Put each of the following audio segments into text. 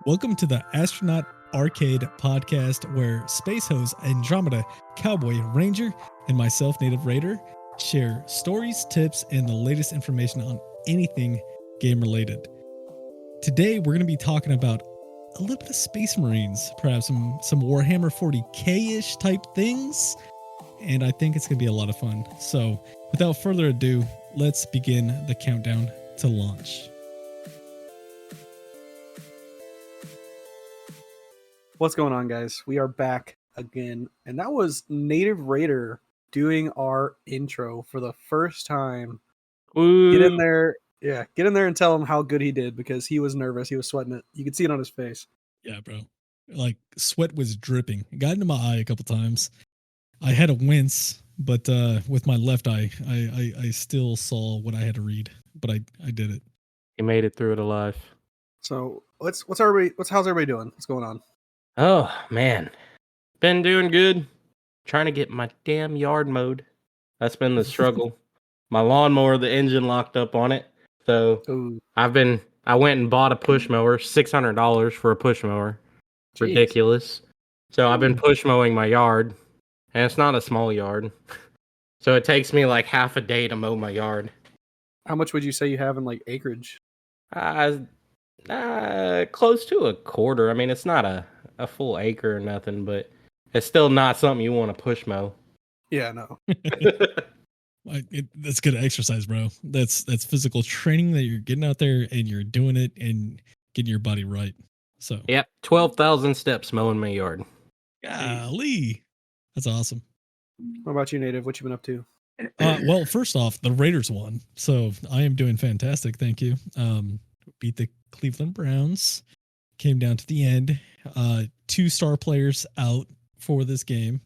Welcome to the Astronaut Arcade podcast, where Space Hose, Andromeda, Cowboy, Ranger, and myself, N8iv R8r, share stories, tips, and the latest information on anything game related. Today, we're going to be talking about a little bit of Space Marines, perhaps some Warhammer 40k-ish type things, and I think it's going to be a lot of fun. So, without further ado, let's begin the countdown to launch. What's going on, guys? We are back again, and that was N8iv R8r doing our intro for the first time. Ooh. Get in there, get in there and tell him how good he did, because he was nervous. He was sweating it. You could see it on his face. Yeah, bro. Like, sweat was dripping. It got into my eye a couple times. I had a wince, but with my left eye, I still saw what I had to read, but I did it. He made it through it alive. So how's everybody doing? What's going on? Oh, man. Been doing good. Trying to get my damn yard mowed. That's been the struggle. My lawnmower, the engine locked up on it. So Ooh. I went and bought a push mower, $600 for a push mower. Jeez. Ridiculous. So I've been push mowing my yard, and it's not a small yard. So it takes me like half a day to mow my yard. How much would you say you have in like acreage? Close to a quarter. I mean, it's not a full acre or nothing, but it's still not something you want to push mow. Yeah, no. That's good exercise, bro. That's physical training that you're getting out there and you're doing it and getting your body right. So yep, 12,000 steps mowing my yard. Golly, that's awesome. What about you, N8iv? What you been up to? Well, first off, the Raiders won, so I am doing fantastic. Thank you. Beat the Cleveland Browns. Came down to the end. 2 star players out for this game.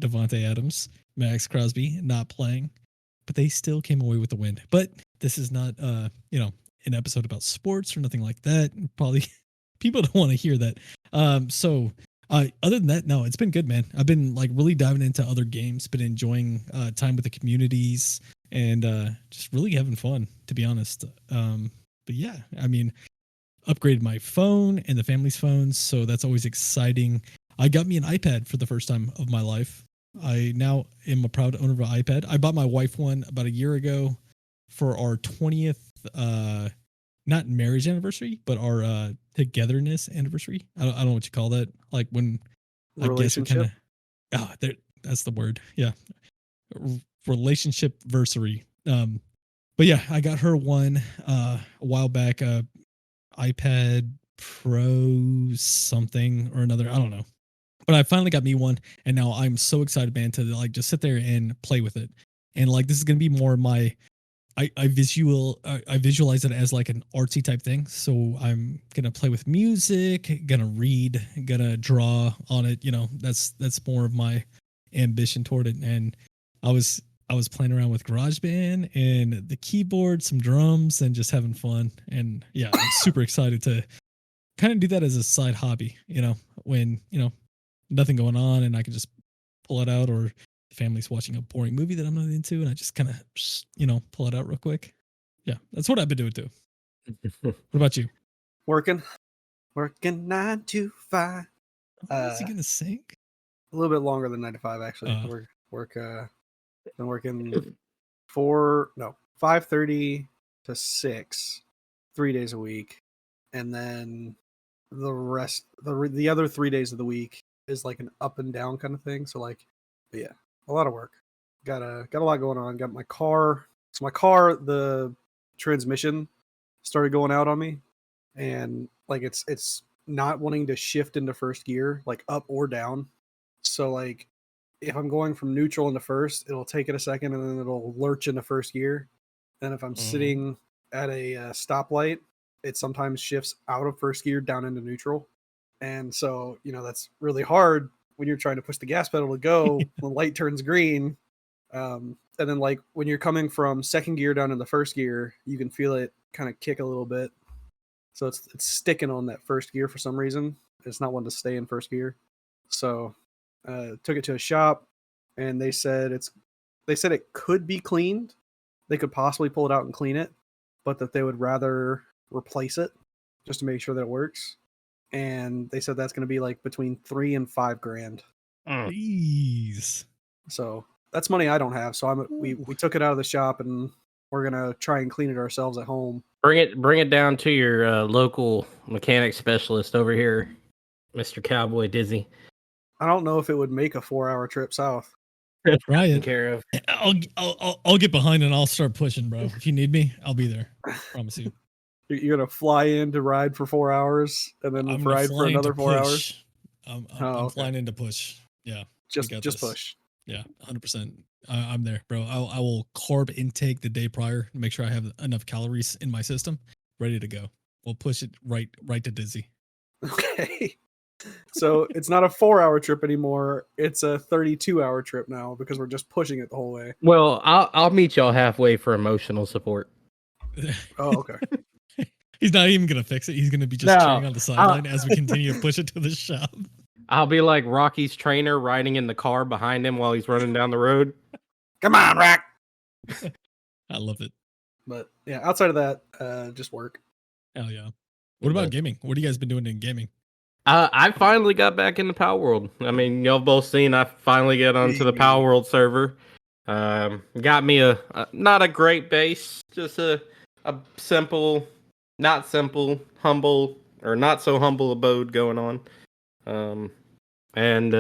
Devontae Adams, Max Crosby not playing, but they still came away with the win. But this is not, an episode about sports or nothing like that. Probably people don't want to hear that. Other than that, no, it's been good, man. I've been like really diving into other games, been enjoying time with the communities and just really having fun, to be honest. But yeah, I mean, upgraded my phone and the family's phones, so that's always exciting. I got me an iPad for the first time of my life. I now am a proud owner of an iPad. I bought my wife one about a year ago for our 20th, not marriage anniversary, but our togetherness anniversary. I don't know what you call that. Like when Relationship? I guess we kind of, that's the word. Yeah. Relationship versary. But yeah, I got her one a while back, iPad Pro something or another. I don't know. But I finally got me one, and now I'm so excited, man, to like just sit there and play with it. And like this is gonna be more my I visualize it as like an artsy type thing. So I'm gonna play with music, gonna read, gonna draw on it. You know, that's more of my ambition toward it. And I was playing around with GarageBand and the keyboard, some drums, and just having fun. And yeah, I'm super excited to kind of do that as a side hobby, when, nothing going on and I can just pull it out, or the family's watching a boring movie that I'm not into and I just kind of, pull it out real quick. Yeah, that's what I've been doing too. What about you? Working 9 to 5. Is he going to sing? A little bit longer than 9 to 5, actually. Been working 5:30 to 6, 3 days a week, and then the rest, the other 3 days of the week is like an up and down kind of thing. So like, but yeah, a lot of work. Got a lot going on. Got my car. So my car, the transmission started going out on me, and like it's not wanting to shift into first gear, like up or down. So like, if I'm going from neutral into first, it'll take it a second and then it'll lurch into first gear. Then if I'm sitting at a stoplight, it sometimes shifts out of first gear down into neutral. And so, that's really hard when you're trying to push the gas pedal to go when light turns green. And then like when you're coming from second gear down into first gear, you can feel it kind of kick a little bit. So it's sticking on that first gear for some reason. It's not wanting to stay in first gear. So took it to a shop, and they said it could be cleaned. They could possibly pull it out and clean it, but that they would rather replace it just to make sure that it works. and they said that's going to be like between $3,000 and $5,000. Jeez. So that's money I don't have. So we took it out of the shop, and we're gonna try and clean it ourselves at home. Bring it down to your local mechanic specialist over here, Mr. Cowboy Dizzy. I don't know if it would make a 4-hour trip south. Try Taken it. care of. I'll get behind and I'll start pushing, bro. If you need me, I'll be there. Promise you. You're gonna fly in to ride for 4 hours, and then I'm gonna ride for fly in another to 4 hours. push. I'm Okay. flying in to push. Yeah, Just this. push. Yeah, 100%. I'm there, bro. I will carb intake the day prior to make sure I have enough calories in my system, ready to go. We'll push it right to Dizzy. Okay. So it's not a 4-hour trip anymore. It's a 32-hour trip now because we're just pushing it the whole way. Well, I'll meet y'all halfway for emotional support. Oh, okay. He's not even gonna fix it. He's gonna be just cheering on the sideline as we continue to push it to the shop. I'll be like Rocky's trainer riding in the car behind him while he's running down the road. Come on, Rack. I love it. But yeah, outside of that, just work. Hell yeah. What about gaming? What have you guys been doing in gaming? I finally got back into Power World. I mean, y'all both seen I finally get onto the Power World server. Got me a not a great base, just a simple, not simple, humble, or not so humble abode going on. And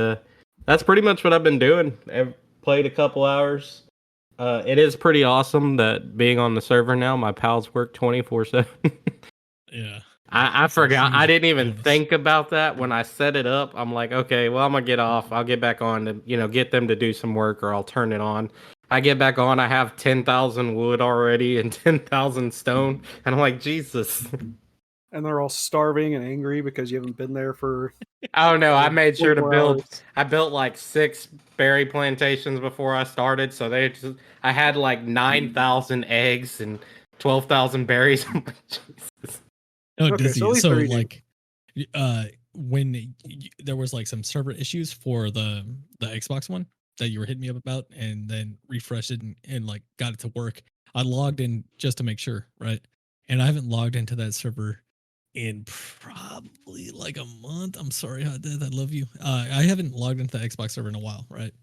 that's pretty much what I've been doing. I've played a couple hours. It is pretty awesome that being on the server now, my pals work 24/7. Yeah. I forgot. I didn't even think about that when I set it up. I'm like, okay, well, I'm gonna get off. I'll get back on to get them to do some work, or I'll turn it on. I get back on. I have 10,000 wood already and 10,000 stone, and I'm like, Jesus. And they're all starving and angry because you haven't been there for. I don't know. I made sure to 24 build. hours. I built like 6 berry plantations before I started, so I had like 9,000 eggs and 12,000 berries. I'm like, Jesus. Oh, Okay, Dizzy. so at least So they're eating. like, when there was like some server issues for the Xbox One that you were hitting me up about, and then refreshed it and like got it to work. I logged in just to make sure, right? And I haven't logged into that server in probably like a month. I'm sorry, Hot Death. I love you. I haven't logged into the Xbox server in a while, right?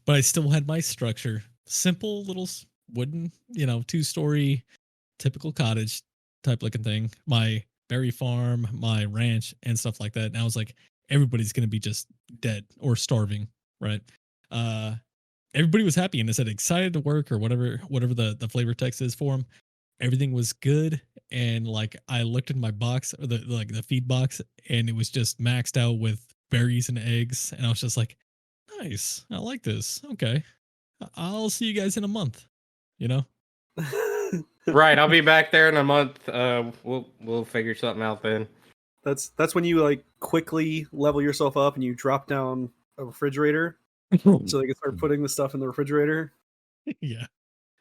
But I still had my structure, simple little wooden, 2-story, typical cottage type looking thing. My berry farm, my ranch, and stuff like that. And I was like, everybody's gonna be just dead or starving, right? Everybody was happy and they said excited to work or whatever the flavor text is for them. Everything was good, and like I looked in my box, or the feed box, and it was just maxed out with berries and eggs, and I was just like, nice, I like this. Okay, I'll see you guys in a month. Right, I'll be back there in a month. We'll figure something out then. That's when you like quickly level yourself up and you drop down a refrigerator so they can start putting the stuff in the refrigerator. Yeah,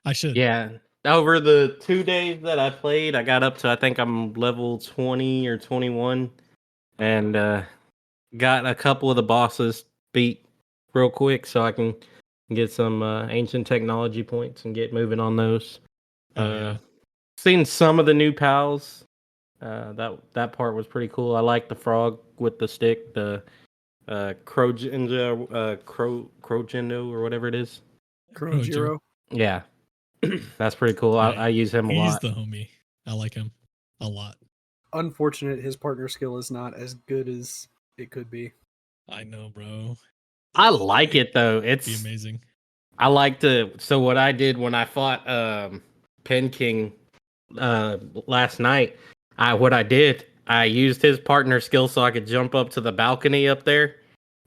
I should. Yeah. Over the 2 days that I played, I got up to I think I'm level 20 or 21, and got a couple of the bosses beat real quick, so I can get some ancient technology points and get moving on those. Yeah. Seen some of the new pals. That part was pretty cool. I like the frog with the stick, the Crogendo, or whatever it is. Crojiro. Yeah, that's pretty cool. I use him a lot. He's the homie. I like him a lot. Unfortunate his partner skill is not as good as it could be. I know, bro. I like it though. It'd be It's amazing. I like to. So what I did when I fought Pen King last night, I used his partner skill so I could jump up to the balcony up there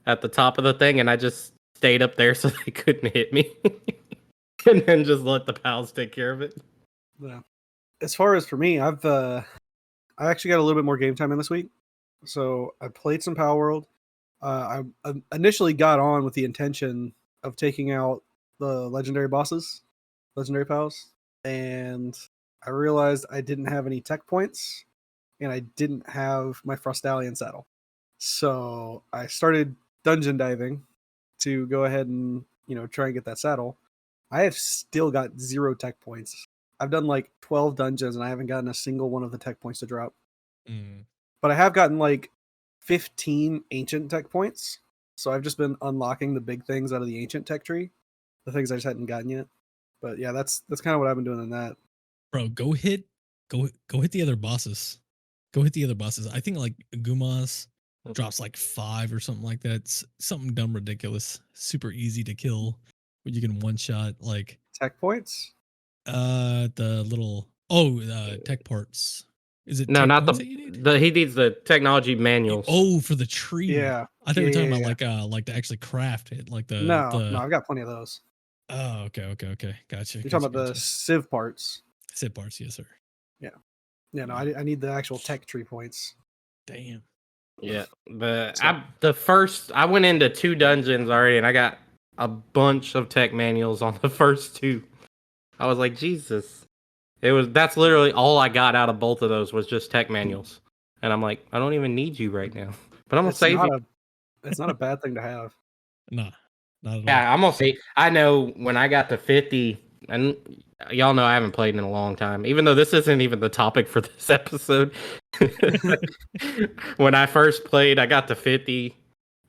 at the top of the thing, and I just stayed up there so they couldn't hit me, and then just let the pals take care of it. Yeah. As far as for me, I actually got a little bit more game time in this week, so I played some Power World. I initially got on with the intention of taking out the legendary bosses, legendary pals, and I realized I didn't have any tech points, and I didn't have my Frostallion saddle. So I started dungeon diving to go ahead and try and get that saddle. I have still got 0 tech points. I've done like 12 dungeons and I haven't gotten a single one of the tech points to drop. But I have gotten like 15 ancient tech points. So I've just been unlocking the big things out of the ancient tech tree, the things I just hadn't gotten yet. But yeah, that's kind of what I've been doing in that. Bro, go hit the other bosses. Go hit the other bosses. I think like Gumas drops like 5 or something like that. It's something dumb ridiculous. Super easy to kill. But you can one shot like Tech points? the little tech parts. Is it No, tech not points that you need? he needs the technology manuals. Oh, for the tree. Yeah. I thought you were talking yeah, about like to actually craft it, like the No, I've got plenty of those. Oh, okay. Gotcha. You're talking about the Civ parts. Civ parts, yes, sir. Yeah. Yeah, no, I need the actual tech tree points. Damn. Yeah, I went into 2 dungeons already, and I got a bunch of tech manuals on the first 2. I was like, Jesus. That's literally all I got out of both of those was just tech manuals, and I'm like, I don't even need you right now, but I'm gonna save you. It's not a bad thing to have. Nah, not at all. Yeah, I'm gonna say I know when I got to 50, and y'all know I haven't played in a long time, even though this isn't even the topic for this episode. When I first played, I got to 50.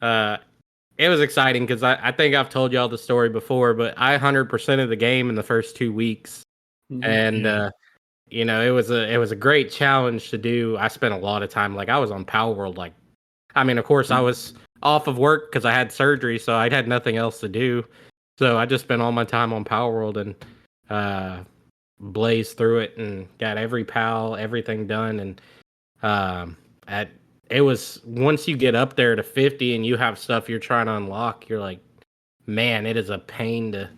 It was exciting because I think I've told y'all the story before, but I 100% of the game in the first 2 weeks, and it was a great challenge to do. I spent a lot of time, like I was on Power World, like I mean, of course I was off of work because I had surgery, so I had nothing else to do. So I just spent all my time on Power World and blazed through it and got every PAL, everything done. And it was once you get up there to 50 and you have stuff you're trying to unlock, you're like, man, it is a pain to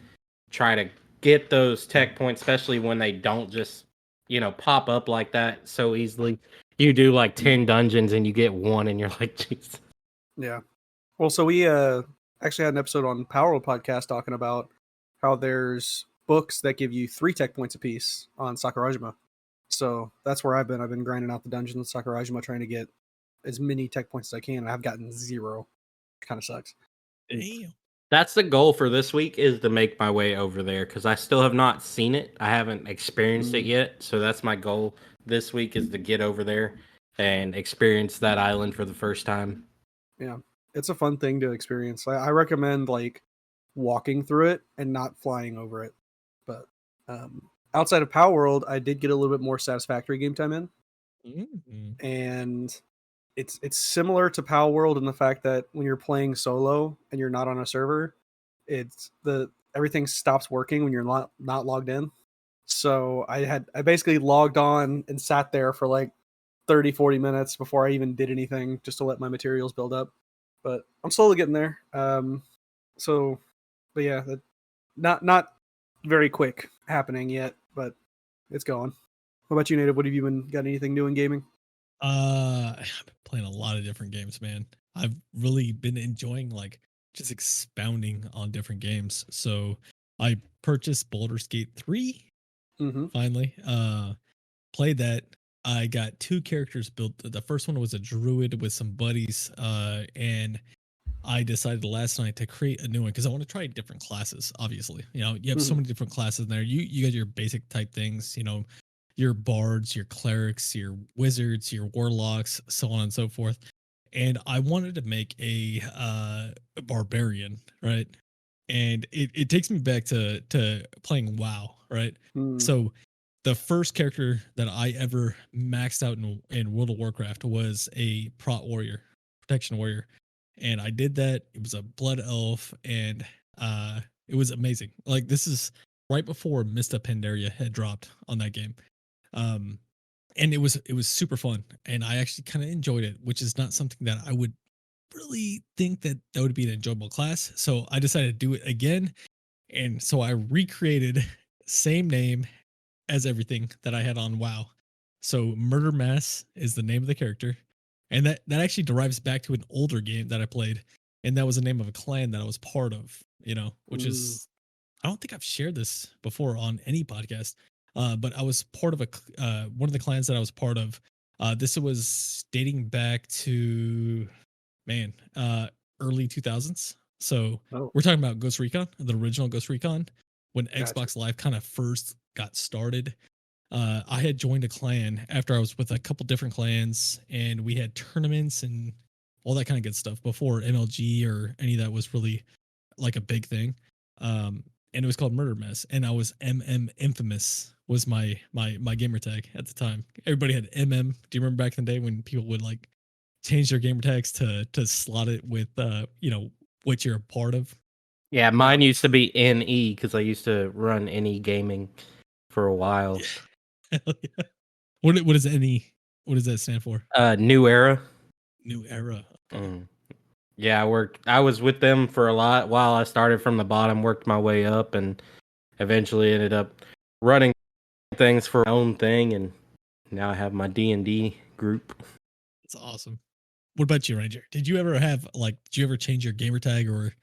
try to get those tech points, especially when they don't just pop up like that so easily. You do like 10 dungeons and you get 1 and you're like, jeez. Yeah. Well, so we actually had an episode on Power World podcast talking about how there's books that give you 3 tech points apiece on Sakurajima. So that's where I've been grinding out the dungeons in Sakurajima, trying to get as many tech points as I can. I've gotten 0. Kind of sucks. Damn. That's the goal for this week, is to make my way over there, because I still have not seen it. I haven't experienced it yet. So that's my goal this week, is to get over there and experience that island for the first time. Yeah. It's a fun thing to experience. I recommend like walking through it and not flying over it. But outside of Power World, I did get a little bit more satisfactory game time in. And it's similar to Power World in the fact that when you're playing solo and you're not on a server, everything stops working when you're not logged in. So I basically logged on and sat there for like 30-40 minutes before I even did anything, just to let my materials build up. But I'm slowly getting there. But yeah, not very quick happening yet, but it's going. What about you, Native? What have you got anything new in gaming? I've been playing a lot of different games, man. I've really been enjoying like just expounding on different games. So I purchased Baldur's Gate 3 finally. Played that. I got 2 characters built. The first one was a druid with some buddies, and I decided last night to create a new one because I want to try different classes. Obviously, you have so many different classes in there. You got your basic type things, your bards, your clerics, your wizards, your warlocks, so on and so forth. And I wanted to make a barbarian, right? And it takes me back to playing WoW, right? So the first character that I ever maxed out in World of Warcraft was a protection warrior. And I did that. It was a blood elf, and it was amazing. Like, this is right before Mista Pandaria had dropped on that game. And it was super fun, and I actually kind of enjoyed it, which is not something that I would really think that would be an enjoyable class. So I decided to do it again. And so I recreated same name as everything that I had on WoW. So Murder Mass is the name of the character. And that actually derives back to an older game that I played. And that was the name of a clan that I was part of, which is, I don't think I've shared this before on any podcast. But I was part of one of the clans that I was part of. This was dating back to, early 2000s. So we're talking about Ghost Recon, the original Ghost Recon, when Xbox Live kind of first got started. I had joined a clan after I was with a couple different clans, and we had tournaments and all that kind of good stuff before MLG or any of that was really like a big thing. And it was called Murder Mess, and I was Infamous was my gamer tag at the time. Everybody had MM. Do you remember back in the day when people would like change their gamer tags to slot it with what you're a part of? Yeah, mine used to be NE because I used to run NE gaming for a while. Hell yeah. What is any? What does that stand for? New Era. New Era. Okay. Yeah, I was with them for a while. I started from the bottom, worked my way up, and eventually ended up running things for my own thing. And now I have my D&D group. That's awesome. What about you, Ranger? Did you ever change your gamer tag or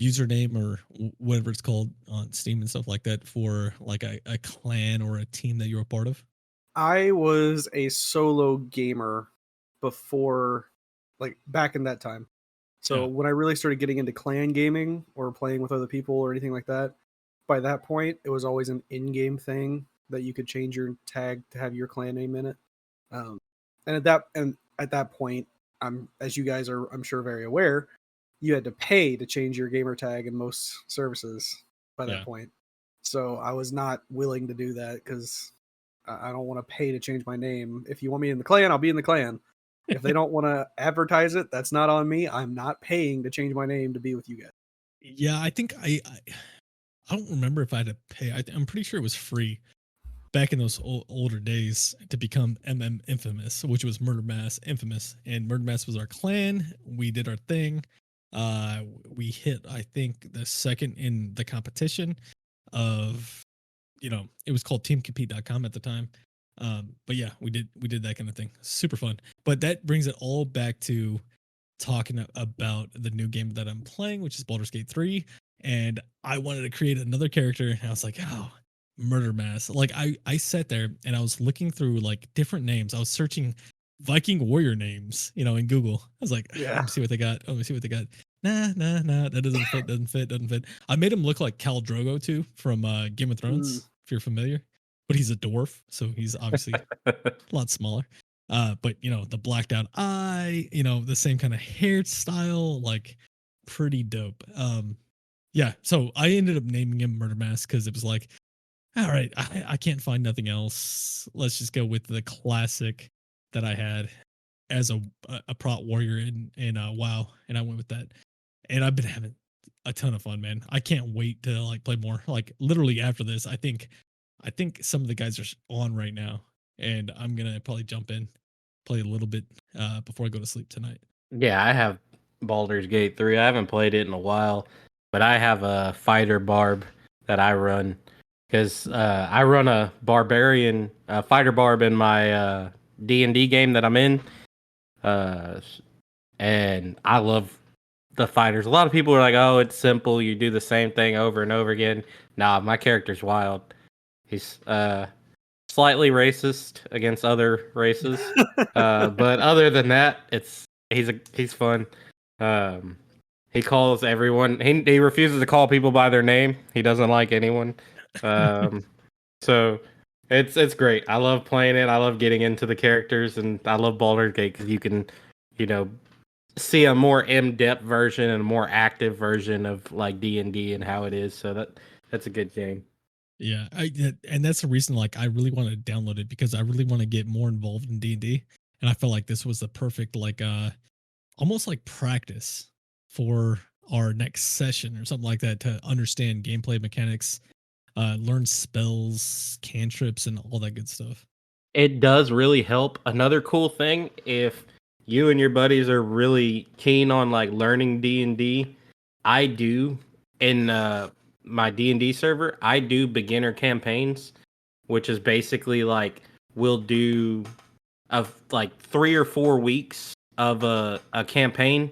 username or whatever it's called on Steam and stuff like that for like a clan or a team that you're a part of? I was a solo gamer before, like back in that time. So when I really started getting into clan gaming or playing with other people or anything like that, by that point it was always an in-game thing that you could change your tag to have your clan name in it. And at that point, as you guys are, I'm sure, very aware, you had to pay to change your gamer tag in most services by that point. So I was not willing to do that because I don't want to pay to change my name. If you want me in the clan, I'll be in the clan. If they don't want to advertise it, that's not on me. I'm not paying to change my name to be with you guys. Yeah, I think I don't remember if I had to pay. I'm pretty sure it was free back in those older days to become Infamous, which was Murder Mass Infamous, and Murder Mass was our clan. We did our thing. We hit, I think, the second in the competition of, it was called teamcompete.com at the time. But yeah, we did that kind of thing. Super fun. But that brings it all back to talking about the new game that I'm playing, which is Baldur's Gate 3. And I wanted to create another character, and I was like, oh, Murder Mass. Like I sat there and I was looking through like different names. I was searching Viking warrior names, in Google. I was like, let me see what they got. Let me see what they got. Nah, that doesn't fit. I made him look like Khal Drogo too from Game of Thrones, if you're familiar. But he's a dwarf, so he's obviously a lot smaller. But the blacked out eye, the same kind of hairstyle, like pretty dope. Yeah, so I ended up naming him Murder Mask because it was like, all right, I can't find nothing else. Let's just go with the classic that I had as a prot warrior in WoW, and I went with that. And I've been having a ton of fun, man. I can't wait to like play more. Like literally after this, I think some of the guys are on right now, and I'm gonna probably jump in, play a little bit before I go to sleep tonight. Yeah, I have Baldur's Gate 3. I haven't played it in a while, but I have a fighter barb that I run because I run a barbarian fighter barb in my D&D game that I'm in, and I love the fighters. A lot of people are like, "Oh, it's simple. You do the same thing over and over again." Nah, my character's wild. He's slightly racist against other races, but other than that, he's fun. He calls everyone. He refuses to call people by their name. He doesn't like anyone. So it's great. I love playing it. I love getting into the characters, and I love Baldur's Gate because you can, see a more in-depth version and a more active version of like D&D and how it is. So that's a good game. Yeah, and that's the reason like I really want to download it because I really want to get more involved in D&D, and I felt like this was the perfect like almost like practice for our next session or something like that to understand gameplay mechanics, learn spells, cantrips, and all that good stuff. It does really help. Another cool thing, if you and your buddies are really keen on like learning D&D, I do in my D&D server, I do beginner campaigns, which is basically like we'll do of like 3 or 4 weeks of a campaign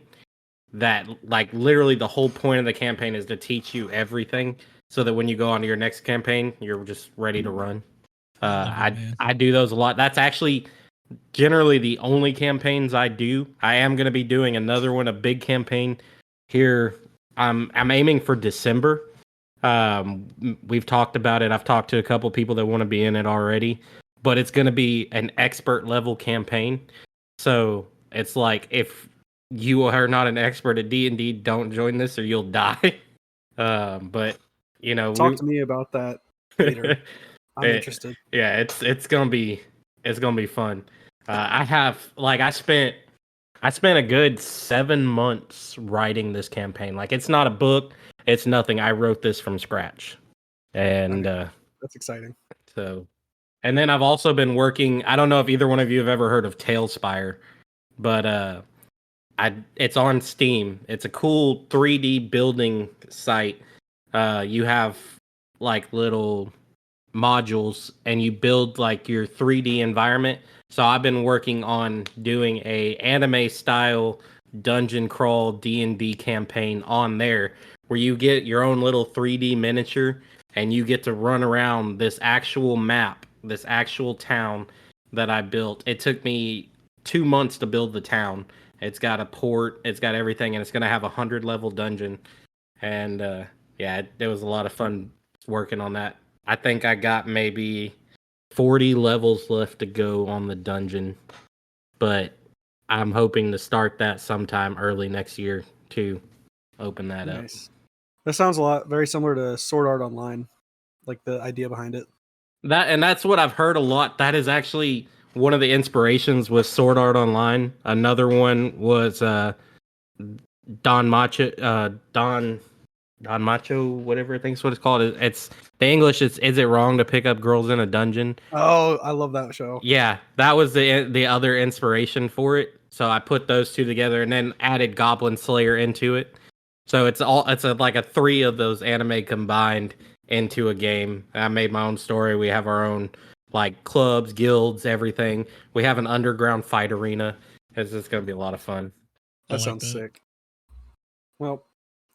that like literally the whole point of the campaign is to teach you everything so that when you go on to your next campaign, you're just ready to run. I do those a lot. That's actually generally the only campaigns I do. I am going to be doing another one, a big campaign here. I'm aiming for December. We've talked about it. I've talked to a couple people that want to be in it already, but it's going to be an expert level campaign. So it's like if you are not an expert at D&D, don't join this or you'll die. But Talk to me about that later. I'm interested. Yeah, it's gonna be fun. I spent a good 7 months writing this campaign. Like, it's not a book, it's nothing. I wrote this from scratch, and that's exciting. And then I've also been working. I don't know if either one of you have ever heard of Tailspire, but it's on Steam. It's a cool 3D building site. You have like little modules and you build like your 3D environment. So I've been working on doing a anime style dungeon crawl D&D campaign on there where you get your own little 3D miniature and you get to run around this actual map, this actual town that I built. It took me 2 months to build the town. It's got a port, it's got everything, and it's going to have a 100-level dungeon. And it was a lot of fun working on that. I think I got maybe 40 levels left to go on the dungeon, but I'm hoping to start that sometime early next year to open that up. That sounds very similar to Sword Art Online, like the idea behind it. That's what I've heard a lot. That is actually one of the inspirations with Sword Art Online. Another one was Don Macho, whatever I think is what it's called. It's the English. Is it wrong to pick up girls in a dungeon? Oh, I love that show. Yeah, that was the other inspiration for it. So I put those two together and then added Goblin Slayer into it. So it's like a 3 of those anime combined into a game. I made my own story. We have our own like clubs, guilds, everything. We have an underground fight arena. It's just gonna be a lot of fun. That sounds sick. Well,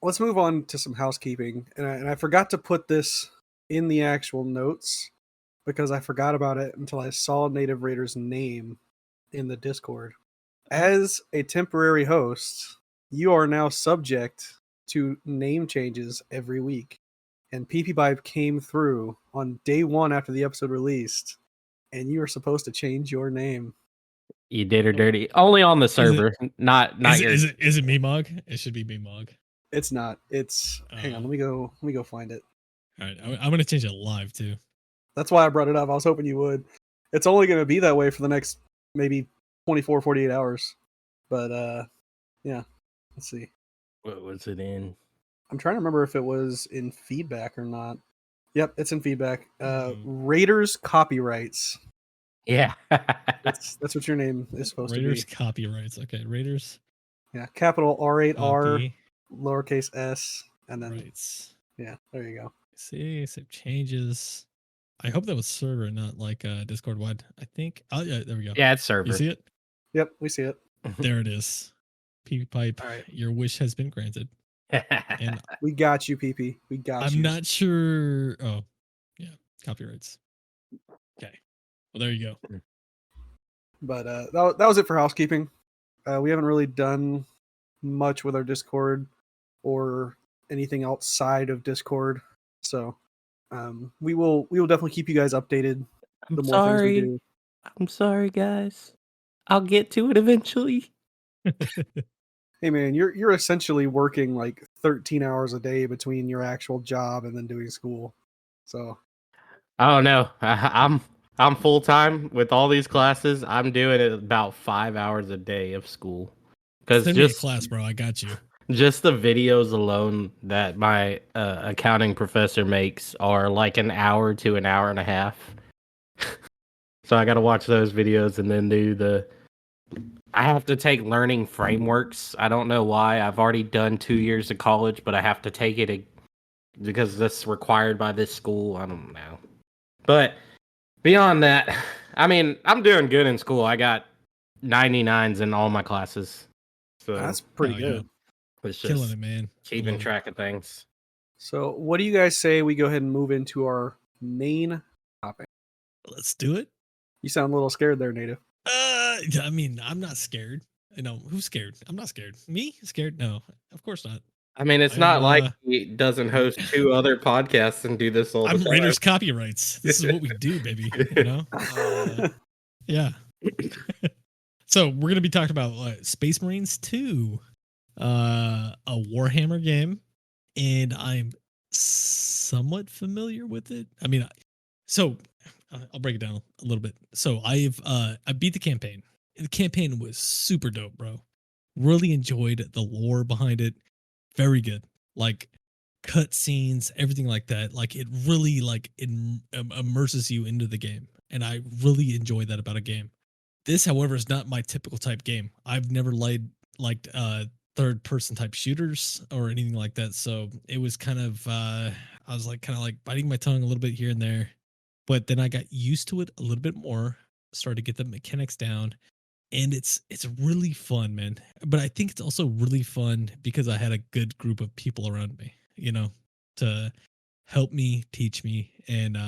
let's move on to some housekeeping. And I forgot to put this in the actual notes because I forgot about it until I saw Native Raider's name in the Discord. As a temporary host, you are now subject to name changes every week. And PP Vibe came through on day 1 after the episode released, and you are supposed to change your name. You did her dirty. Only on the server, not your. Is it Meemog? It should be Meemog. It's not. It's hang on. Let me go find it. All right, I'm gonna change it live too. That's why I brought it up. I was hoping you would. It's only gonna be that way for the next maybe 24, 48 hours. But yeah. Let's see. What was it in? I'm trying to remember if it was in feedback or not. Yep, it's in feedback. Raiders copyrights. Yeah. that's what your name is supposed Raiders to be. Copyrights. Okay, Raiders. Yeah, capital R8R, Copy. lowercase s, and then Rights. Yeah, there you go. See, save changes. I hope that was server, not like Discord wide. I think. Oh yeah, there we go. Yeah, it's server. You see it? Yep, we see it. There it is. PP Pipe. All right. Your wish has been granted. And we got you, PP. We got you. I'm not sure. Oh, yeah, copyrights. Okay. Well, there you go. But that was it for housekeeping. We haven't really done much with our Discord or anything outside of Discord, so we will definitely keep you guys updated. I'm sorry. I'm sorry, guys. I'll get to it eventually. Hey man, you're essentially working like 13 hours a day between your actual job and then doing school. So oh no, I'm full time with all these classes. I'm doing it about 5 hours a day of school. Because just class, bro, I got you. Just the videos alone that my accounting professor makes are like an hour to an hour and a half. So I got to watch those videos and then I have to take learning frameworks. I don't know why. I've already done 2 years of college, but I have to take it because that's required by this school. I don't know. But beyond that, I mean, I'm doing good in school. I got 99s in all my classes. So that's pretty good. It's just killing it, man. Keeping track of things. So what do you guys say we go ahead and move into our main topic? Let's do it. You sound a little scared there, Native. I mean, I'm not scared. Who's scared? I'm not scared. Me? Scared? No, of course not. I mean, it's not like he doesn't host 2 other podcasts and do this all the time. Raiders copyrights. This is what we do, baby. Yeah. So we're gonna be talking about Space Marines 2, a Warhammer game, and I'm somewhat familiar with it. I mean, so I'll break it down a little bit. So I beat the campaign. The campaign was super dope, bro. Really enjoyed the lore behind it. Very good. Like cut scenes, everything like that. Like it really immerses you into the game, and I really enjoy that about a game. This, however, is not my typical type game. I've never liked third person type shooters or anything like that. So it was kind of I was like kind of like biting my tongue a little bit here and there. But then I got used to it a little bit more, started to get the mechanics down, and it's really fun, man. But I think it's also really fun because I had a good group of people around me, to help me, teach me, and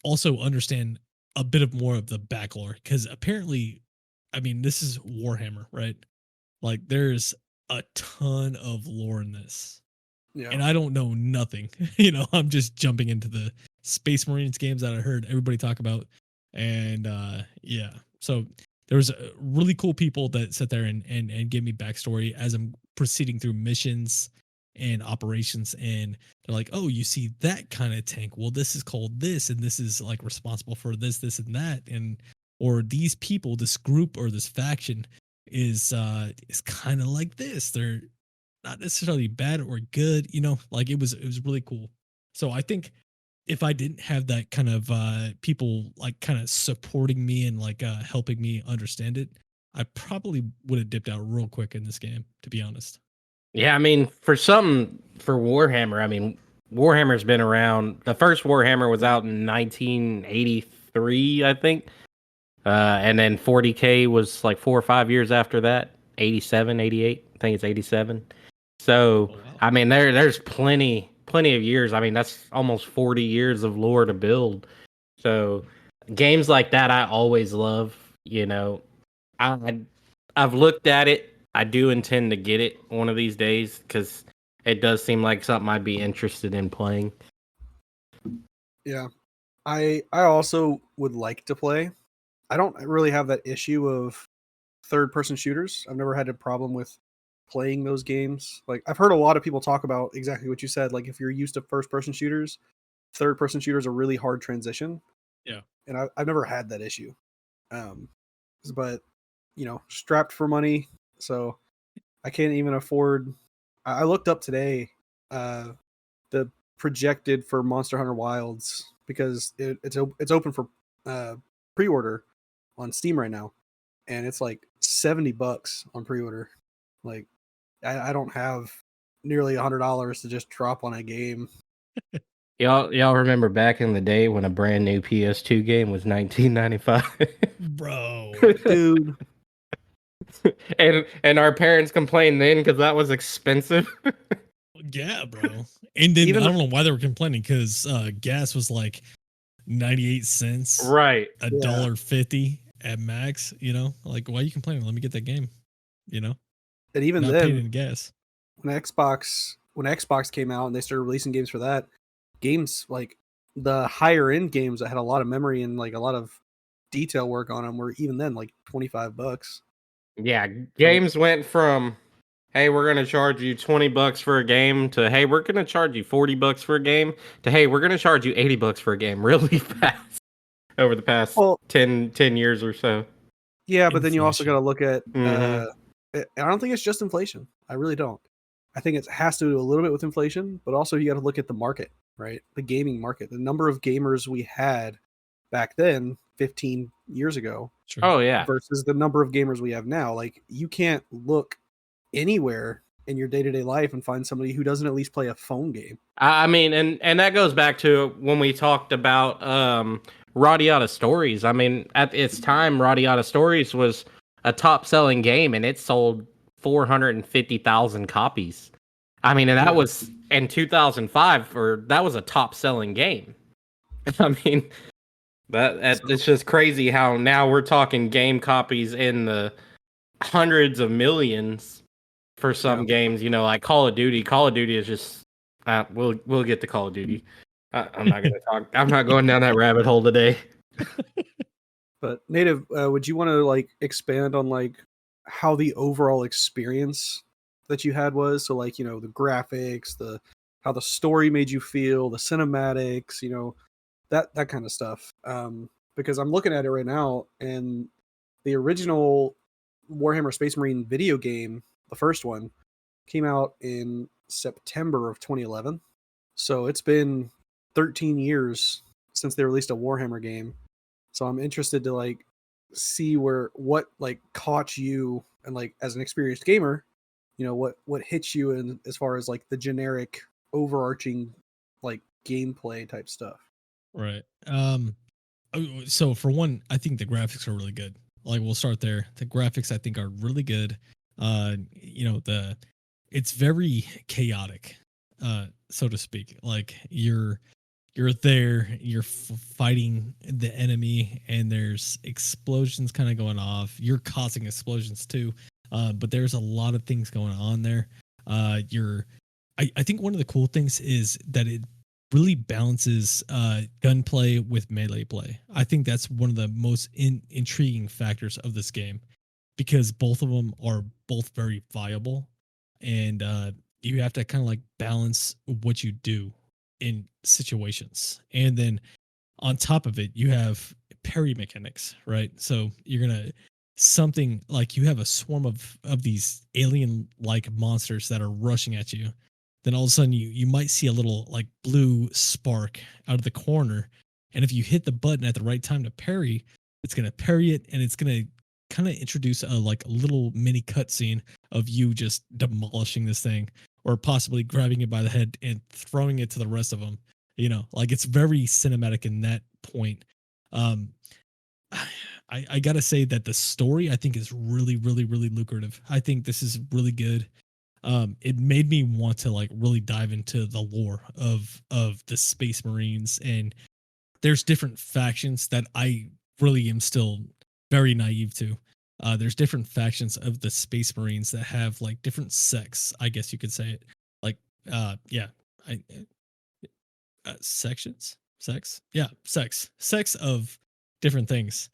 also understand a bit of more of the back lore. Because apparently, I mean, this is Warhammer, right? Like, there's a ton of lore in this, Yeah. and I don't know nothing. I'm just jumping into the Space Marines games that I heard everybody talk about, and yeah. So there was really cool people that sat there and gave me backstory as I'm proceeding through missions and operations, and they're like, oh, you see that kind of tank, well, this is called this, and this is like responsible for this and that, and or these people, this group or this faction is kind of like this. They're not necessarily bad or good, like it was really cool. So I think if I didn't have that kind of people like kind of supporting me and like helping me understand it, I probably would have dipped out real quick in this game, to be honest. Yeah, I mean, for Warhammer, I mean, Warhammer's been around. The first Warhammer was out in 1983, I think. And then 40K was like 4 or 5 years after that, 87, 88. I think it's 87. So, Oh, wow. I mean, there's plenty of years. I mean, that's almost 40 years of lore to build. So, games like that I always love, I've looked at it. I do intend to get it one of these days because it does seem like something I'd be interested in playing. Yeah. I also would like to play. I don't really have that issue of third person shooters. I've never had a problem with playing those games. Like I've heard a lot of people talk about exactly what you said. Like if you're used to first person shooters, third person shooters are really hard transition. Yeah. And I've never had that issue. But strapped for money, so I can't even afford. I looked up today the projected for Monster Hunter Wilds because it's open for pre-order on Steam right now, and it's like $70 on pre-order. Like I don't have nearly $100 to just drop on a game. Y'all remember back in the day when a brand new PS2 game was $19.95? Bro. Dude. and our parents complained then because that was expensive. Yeah, bro. And then I don't know why they were complaining, because gas was like 98 cents, right? $1.50 at max. Like, why are you complaining? Let me get that game. And even not then, paying in gas. When Xbox came out and they started releasing games for that, games like the higher end games that had a lot of memory and like a lot of detail work on them were even then like $25. Yeah, games went from, hey, we're gonna charge you $20 for a game to, hey, we're gonna charge you $40 for a game to, hey, we're gonna charge you $80 for a game really fast over the past 10 years or so. Yeah, but then you also got to look at. I don't think it's just inflation. I really don't. I think it has to do a little bit with inflation, but also you got to look at the market, right? The gaming market, the number of gamers we had back then, 15 years ago. Sure. Oh yeah. Versus the number of gamers we have now. Like you can't look anywhere in your day-to-day life and find somebody who doesn't at least play a phone game. I mean, and that goes back to when we talked about Radiata Stories. I mean, at its time, Radiata Stories was a top-selling game, and it sold 450,000 copies. I mean, and that was in 2005, or that was a top-selling game. I mean, it's just crazy how now we're talking game copies in the hundreds of millions for some games. Like Call of Duty. Call of Duty is just we'll get to Call of Duty. I'm not gonna talk. I'm not going down that rabbit hole today. But Native, would you want to like expand on like how the overall experience that you had was? So like, the graphics, the how the story made you feel, the cinematics, that kind of stuff. Because I'm looking at it right now, and the original Warhammer Space Marine video game, the first one, came out in September of 2011. So it's been 13 years since they released a Warhammer game. So I'm interested to like see what like caught you, and like as an experienced gamer, what hits you in as far as like the generic overarching like gameplay type stuff. Right. So for one, I think the graphics are really good. Like we'll start there. The graphics I think are really good. It's very chaotic, so to speak. Like you're there, you're fighting the enemy, and there's explosions kind of going off. You're causing explosions too, but there's a lot of things going on there. I think one of the cool things is that it really balances gunplay with melee play. I think that's one of the most intriguing factors of this game, because both of them are both very viable, and you have to kind of like balance what you do in situations. And then on top of it, you have parry mechanics, right? So you're gonna something like you have a swarm of these alien like monsters that are rushing at you. Then all of a sudden you might see a little like blue spark out of the corner, and if you hit the button at the right time to parry, it's gonna parry it, and it's gonna kind of introduce a like little mini cutscene of you just demolishing this thing, or possibly grabbing it by the head and throwing it to the rest of them. Like it's very cinematic in that point. Um, I gotta say that the story I think is really, really, really lucrative. I think this is really good. It made me want to like really dive into the lore of the Space Marines, and there's different factions that I really am still very naive to. There's different factions of the Space Marines that have like different sects, I guess you could say it. Like, yeah, I, sections, sex of different things,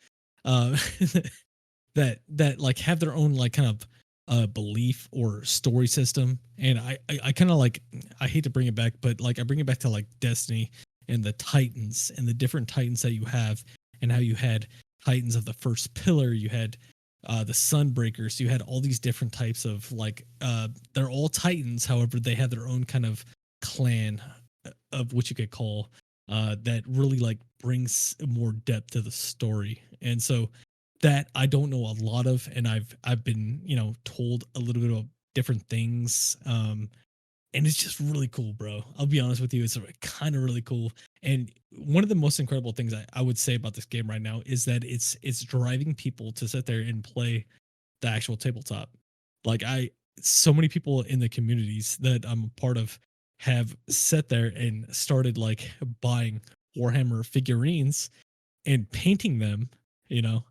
uh, that like have their own like kind of belief or story system. And I kind of like, I hate to bring it back, but like I bring it back to like Destiny and the Titans and the different Titans that you have, and how you had Titans of the first pillar, you had the Sunbreakers, you had all these different types of like they're all Titans, however they have their own kind of clan of what you could call that really like brings more depth to the story. And so that I don't know a lot of, and I've been told a little bit of different things, and it's just really cool, bro. I'll be honest with you, it's kind of really cool. And one of the most incredible things I would say about this game right now is that it's driving people to sit there and play the actual tabletop. Like so many people in the communities that I'm a part of have sat there and started like buying Warhammer figurines and painting them, you know,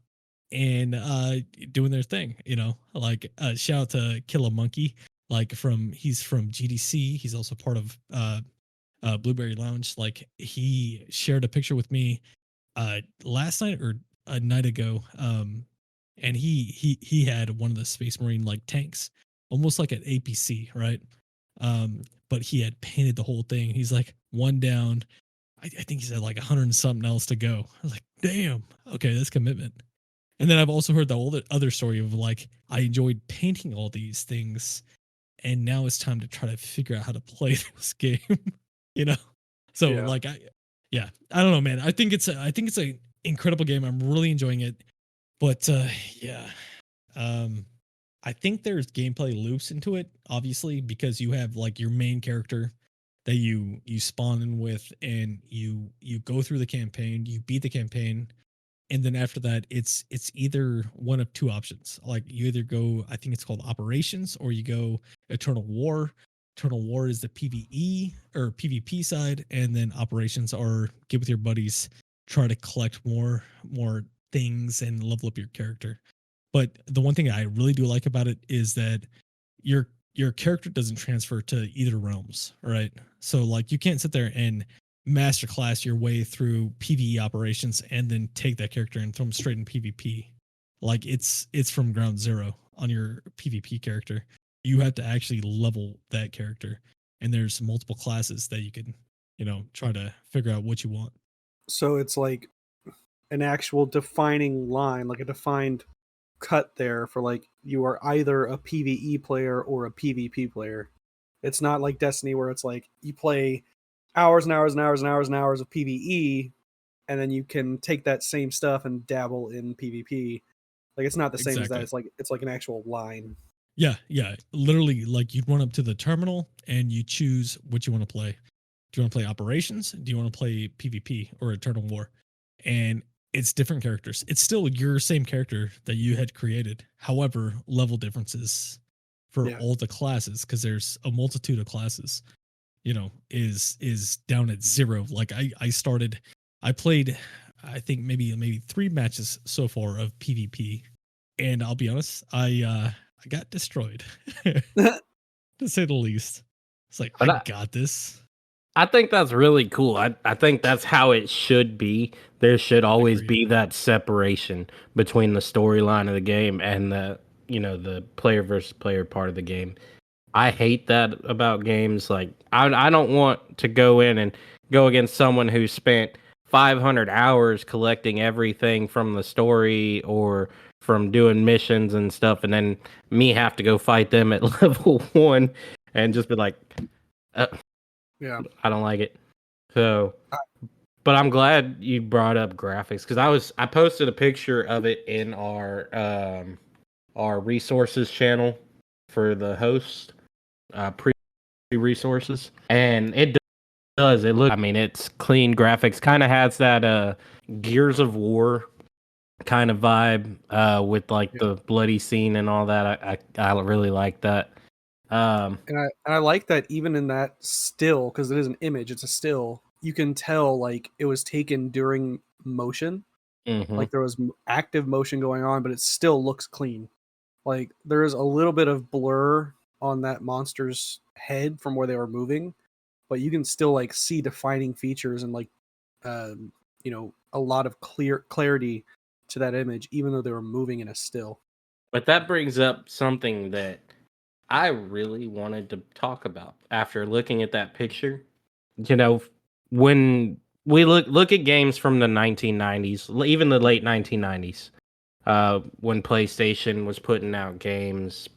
and doing their thing, like shout out to Kill a Monkey, like he's from GDC. He's also part of Blueberry Lounge. Like he shared a picture with me last night or a night ago, and he had one of the Space Marine like tanks, almost like an APC, right? But he had painted the whole thing. He's like one down. I think he said like 100 and something else to go. I was like, damn, okay, that's commitment. And then I've also heard the other story of like, I enjoyed painting all these things, and now it's time to try to figure out how to play this game, you know? So Yeah. like, I don't know, man. I think it's an incredible game. I'm really enjoying it, but yeah. I think there's gameplay loops into it, obviously, because you have like your main character that you spawn in with, and you go through the campaign, you beat the campaign, and then after that it's either one of two options. Like you either go, I think it's called operations, or you go eternal war. Eternal war is the PvE or PvP side, and then operations are get with your buddies, try to collect more things and level up your character. But the one thing I really do like about it is that your character doesn't transfer to either realms, right? So like you can't sit there and masterclass your way through PvE operations and then take that character and throw them straight in PvP. Like it's from ground zero on your PvP character. You have to actually level that character, and there's multiple classes that you can, try to figure out what you want. So it's like an actual defining line, like a defined cut there for like you are either a PvE player or a PvP player. It's not like Destiny where it's like you play hours and hours and hours and hours and hours of PvE, and then you can take that same stuff and dabble in PvP. Like it's not the same as that. It's like an actual line. Yeah. Literally, like you'd run up to the terminal and you choose what you want to play. Do you want to play operations? Do you want to play PvP or Eternal War? And it's different characters. It's still your same character that you had created. However, level differences for all the classes, because there's a multitude of classes, is down at zero. Like I played, I think maybe 3 matches so far of PvP, and I'll be honest, I got destroyed, to say the least. It's like, I got this. I think that's really cool. I think that's how it should be. There should always be that separation between the storyline of the game and the player versus player part of the game. I hate that about games. Like I don't want to go in and go against someone who spent 500 hours collecting everything from the story or from doing missions and stuff, and then me have to go fight them at level 1 and just be like, yeah, I don't like it. So, but I'm glad you brought up graphics, because I posted a picture of it in our resources channel for the host, resources, and it does. It look. I mean, it's clean graphics. Kind of has that Gears of War kind of vibe with like the bloody scene and all that. I really like that. And I like that even in that still, because it is an image, it's a still, you can tell like it was taken during motion. Mm-hmm. Like there was active motion going on, but it still looks clean. Like there is a little bit of blur on that monster's head from where they were moving, but you can still like see defining features and like a lot of clarity to that image, even though they were moving in a still. But that brings up something that I really wanted to talk about after looking at that picture. When we look at games from the 1990s, even the late 1990s, when PlayStation was putting out games,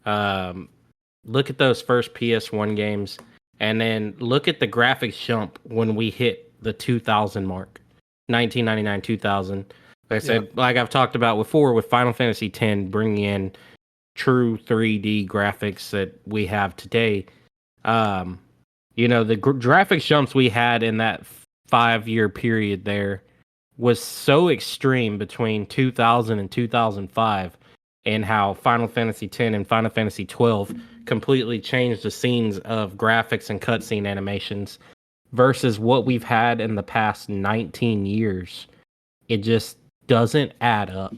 look at those first PS1 games, and then look at the graphics jump when we hit the 2000 mark, 1999, 2000. Like I said, like I've talked about before, with Final Fantasy X bringing in true 3D graphics that we have today. The graphics jumps we had in that 5-year period there was so extreme between 2000 and 2005, and how Final Fantasy X and Final Fantasy XII completely changed the scenes of graphics and cutscene animations versus what we've had in the past 19 years. It just doesn't add up.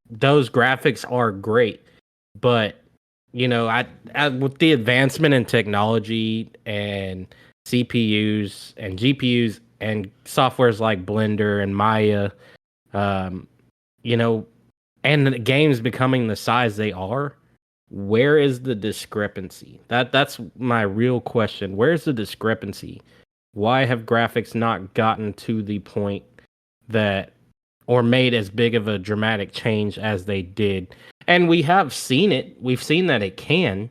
Those graphics are great, but with the advancement in technology and CPUs and GPUs and softwares like Blender and Maya, and the games becoming the size they are, where is the discrepancy? That's my real question. Where's the discrepancy? Why have graphics not gotten to the point that, or made as big of a dramatic change as they did? And we have seen it. We've seen that it can.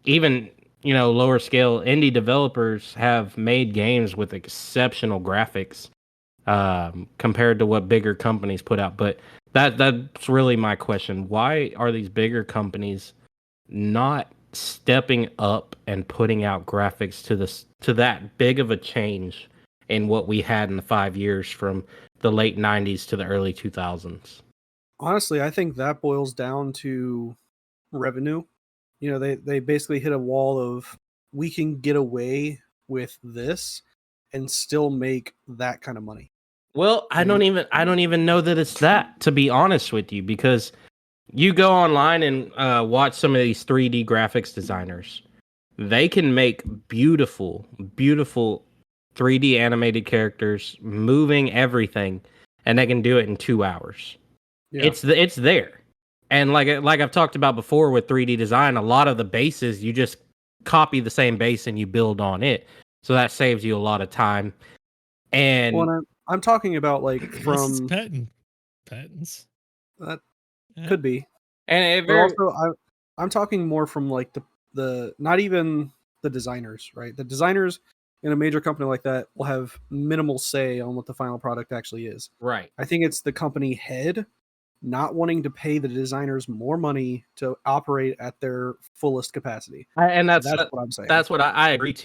Even, lower scale indie developers have made games with exceptional graphics compared to what bigger companies put out. But that's really my question. Why are these bigger companies not stepping up and putting out graphics to that big of a change in what we had in the 5 years from the late 90s to the early 2000s? Honestly, I think that boils down to revenue. They basically hit a wall of, we can get away with this and still make that kind of money. Well, I don't even know that it's that, to be honest with you, because you go online and watch some of these 3D graphics designers. they can make beautiful, beautiful 3D animated characters, moving everything, and they can do it in 2 hours. Yeah. It's there. And like I've talked about before with 3D design, a lot of the bases you just copy the same base and you build on it. So that saves you a lot of time. And Well, and I'm talking about like Unless it's from patents. that Yeah. could be, and it but very also I'm talking more from like the not even the designers, right? The designers in a major company like that will have minimal say on what the final product actually is. right. I think it's the company head not wanting to pay the designers more money to operate at their fullest capacity. And that's What I'm saying. that's what I agree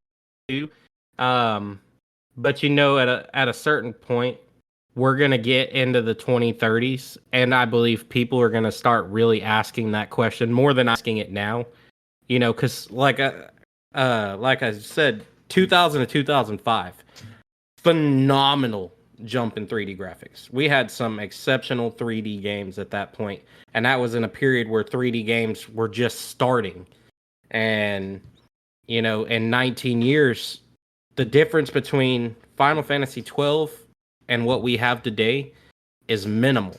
to. But at a certain point, we're gonna get into the 2030s, and I believe people are gonna start really asking that question more than asking it now. Because like I said, 2000 to 2005, phenomenal jump in 3D graphics. We had some exceptional 3D games at that point, and that was in a period where 3D games were just starting. And in 19 years, the difference between Final Fantasy 12 and what we have today is minimal.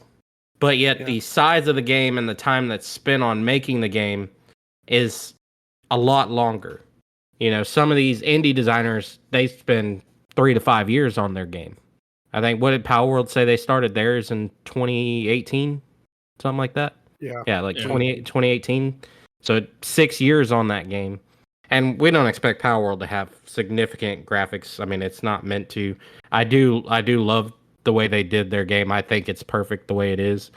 But yet the size of the game and the time that's spent on making the game is a lot longer. Some of these indie designers, they spend 3 to 5 years on their game. I think, what did Power World say they started theirs in 2018? Something like that? Yeah, like 2018. So 6 years on that game. And we don't expect Power World to have significant graphics. I mean, it's not meant to. I do love the way they did their game. I think it's perfect the way it is.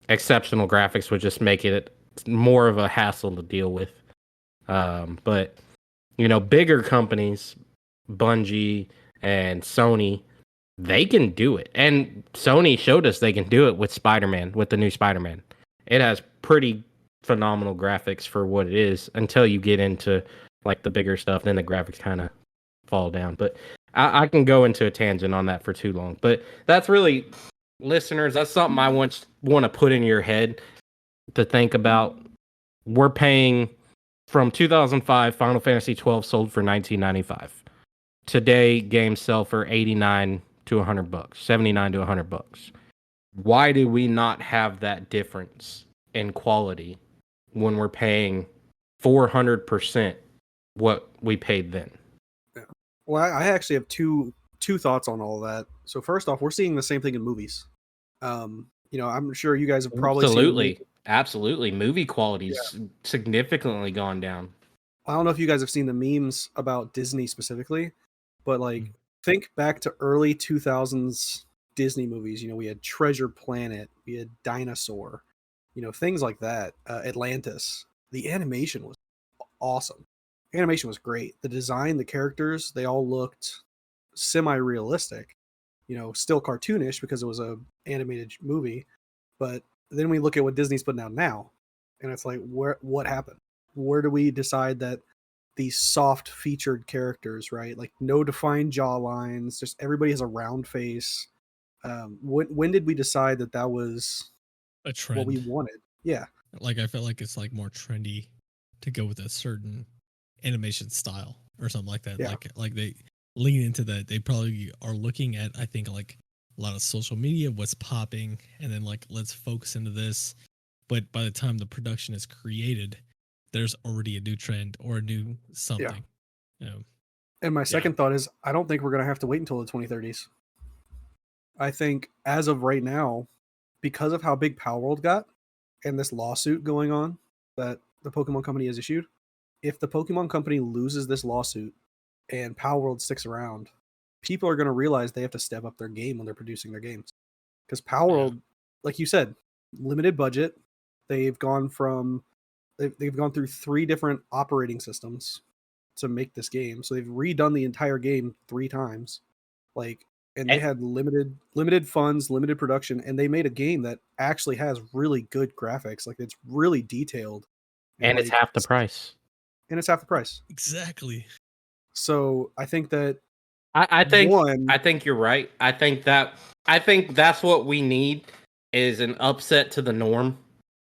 Exceptional graphics would just make it more of a hassle to deal with. But bigger companies, Bungie and Sony, they can do it. And Sony showed us they can do it with Spider-Man, with the new Spider-Man. It has pretty phenomenal graphics for what it is until you get into like the bigger stuff. Then the graphics kind of fall down. But I can go into a tangent on that for too long. But that's really, listeners, that's something I want to put in your head to think about. We're paying from 2005, Final Fantasy 12 sold for $19.95. Today, games sell for $89 to $100, $79 to $100. Why do we not have that difference in quality when we're paying 400% what we paid then? Yeah. Well, I actually have two thoughts on all of that. So first off, we're seeing the same thing in movies. I'm sure you guys have probably Absolutely. Movie quality's significantly gone down. I don't know if you guys have seen the memes about Disney specifically, but like think back to early 2000s Disney movies. We had Treasure Planet, we had Dinosaur, things like that. Atlantis. The animation was awesome. The animation was great. The design, the characters, they all looked semi-realistic. Still cartoonish because it was a animated movie, but then we look at what Disney's putting out now, and it's like, what happened? Where do we decide that these soft featured characters, right? Like no defined jaw lines, just everybody has a round face. When did we decide that was a trend, what we wanted? Yeah. Like I felt like it's like more trendy to go with a certain animation style or something like that. Yeah. Like they lean into that. They probably are looking at, I think, like a lot of social media, what's popping, and then like, let's focus into this. But by the time the production is created, there's already a new trend or a new something. Yeah. And my second thought is, I don't think we're going to have to wait until the 2030s. I think as of right now, because of how big Power World got and this lawsuit going on that the Pokemon Company has issued, if the Pokemon Company loses this lawsuit and Power World sticks around, people are going to realize they have to step up their game when they're producing their games. Because Power World, like you said, limited budget. They've gone through 3 different operating systems to make this game. So they've redone the entire game 3 times. And they had limited funds, limited production, and they made a game that actually has really good graphics. Like, it's really detailed. And it's half the price. Exactly. So I think that I think you're right. I think that's what we need, is an upset to the norm.